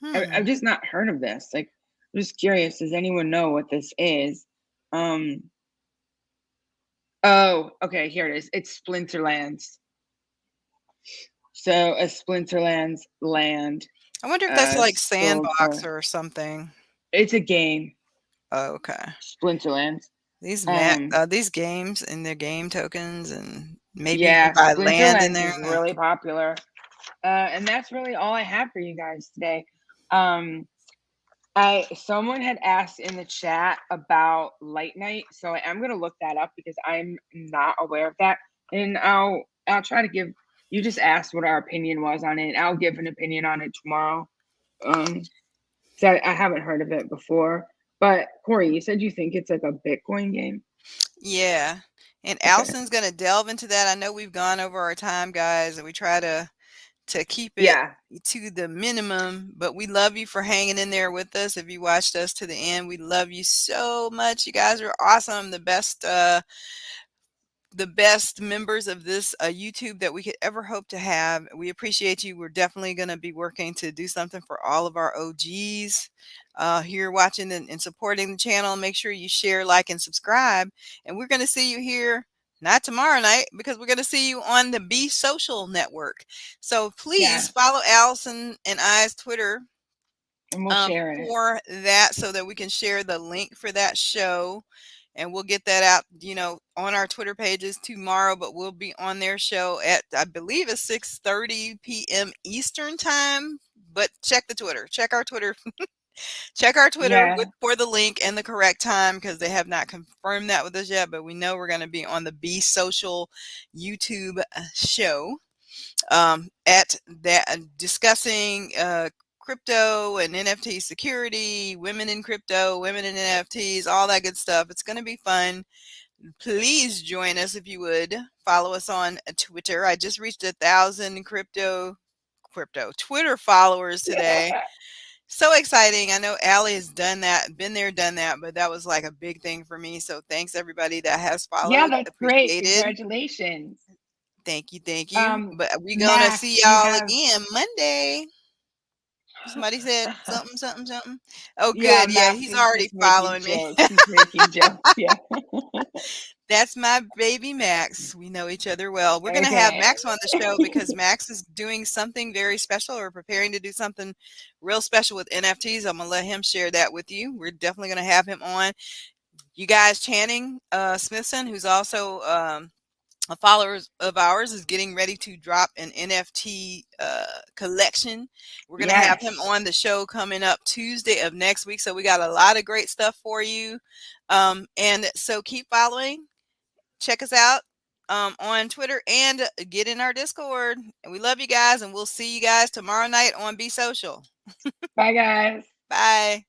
[SPEAKER 2] I've just not heard of this. Like, I'm just curious. Does anyone know what this is? Oh, okay. Here it is. It's Splinterlands. So a Splinterlands land.
[SPEAKER 1] I wonder if that's like
[SPEAKER 2] Sold
[SPEAKER 1] Sandbox
[SPEAKER 2] for.
[SPEAKER 1] or something.
[SPEAKER 2] It's a game.
[SPEAKER 1] Oh, okay.
[SPEAKER 2] Splinterlands.
[SPEAKER 1] These games and their game tokens, and maybe you
[SPEAKER 2] Yeah,
[SPEAKER 1] can buy land in
[SPEAKER 2] Splinterlands
[SPEAKER 1] there.
[SPEAKER 2] is really popular. And that's really all I have for you guys today. Someone had asked in the chat about Light Night, so I am gonna look that up because I'm not aware of that, and I'll try to give. You just asked what our opinion was on it. I'll give an opinion on it tomorrow. So I haven't heard of it before. But Corey, you said you think it's like a Bitcoin game.
[SPEAKER 1] Yeah. And
[SPEAKER 2] Okay.
[SPEAKER 1] Allison's going to delve into that. I know we've gone over our time, guys, and we try to to keep it
[SPEAKER 2] Yeah.
[SPEAKER 1] to the minimum, but we love you for hanging in there with us. If you watched us to the end, we love you so much. You guys are awesome. The best members of this YouTube that we could ever hope to have. We appreciate you. We're definitely going to be working to do something for all of our OGs here watching and supporting the channel. Make sure you share, like, and subscribe. And we're going to see you here. Not tomorrow night, because we're going to see you on the Be Social Network. So please
[SPEAKER 2] Yeah.
[SPEAKER 1] follow Allison and I's Twitter
[SPEAKER 2] And we'll share it.
[SPEAKER 1] for that, so that we can share the link for that show, and we'll get that out, on our Twitter pages tomorrow. But we'll be on their show at, I believe, it's 6:30 p.m. Eastern time. But check the Twitter, check our Twitter, check our Twitter
[SPEAKER 2] Yeah.
[SPEAKER 1] for the link and the correct time, because they have not confirmed that with us yet. But we know we're going to be on the Be Social YouTube show at that, discussing crypto and NFT security, women in crypto, women in NFTs, all that good stuff. It's going to be fun. Please join us if you would. Follow us on Twitter. I just reached 1,000 crypto Twitter followers today. So exciting. I know Allie has done that, been there, done that, but that was like a big thing for me. So thanks everybody that has
[SPEAKER 2] Yeah,
[SPEAKER 1] followed.
[SPEAKER 2] that's great.
[SPEAKER 1] Appreciated.
[SPEAKER 2] Congratulations.
[SPEAKER 1] Thank you. Thank you. But we gonna
[SPEAKER 2] Max,
[SPEAKER 1] see
[SPEAKER 2] you
[SPEAKER 1] y'all
[SPEAKER 2] have
[SPEAKER 1] again Monday. Somebody said something, something, something. Oh,
[SPEAKER 2] yeah,
[SPEAKER 1] good. Yeah,
[SPEAKER 2] Max
[SPEAKER 1] he's
[SPEAKER 2] is
[SPEAKER 1] already
[SPEAKER 2] just making
[SPEAKER 1] following me.
[SPEAKER 2] jokes. He's making jokes. Yeah.
[SPEAKER 1] That's my baby Max. We know each other well. We're going to have
[SPEAKER 2] Okay.
[SPEAKER 1] Max on the show because Max is doing something very special, or preparing to do something real special with NFTs. I'm going to let him share that with you. We're definitely going to have him on. You guys, Channing Smithson, who's also a follower of ours, is getting ready to drop an NFT collection. We're going to have him
[SPEAKER 2] Yes.
[SPEAKER 1] on the show coming up Tuesday of next week. So we got a lot of great stuff for you. And so keep following. Check us out on Twitter, and get in our Discord. And we love you guys, and we'll see you guys tomorrow night on Be Social.
[SPEAKER 2] Bye, guys.
[SPEAKER 1] Bye.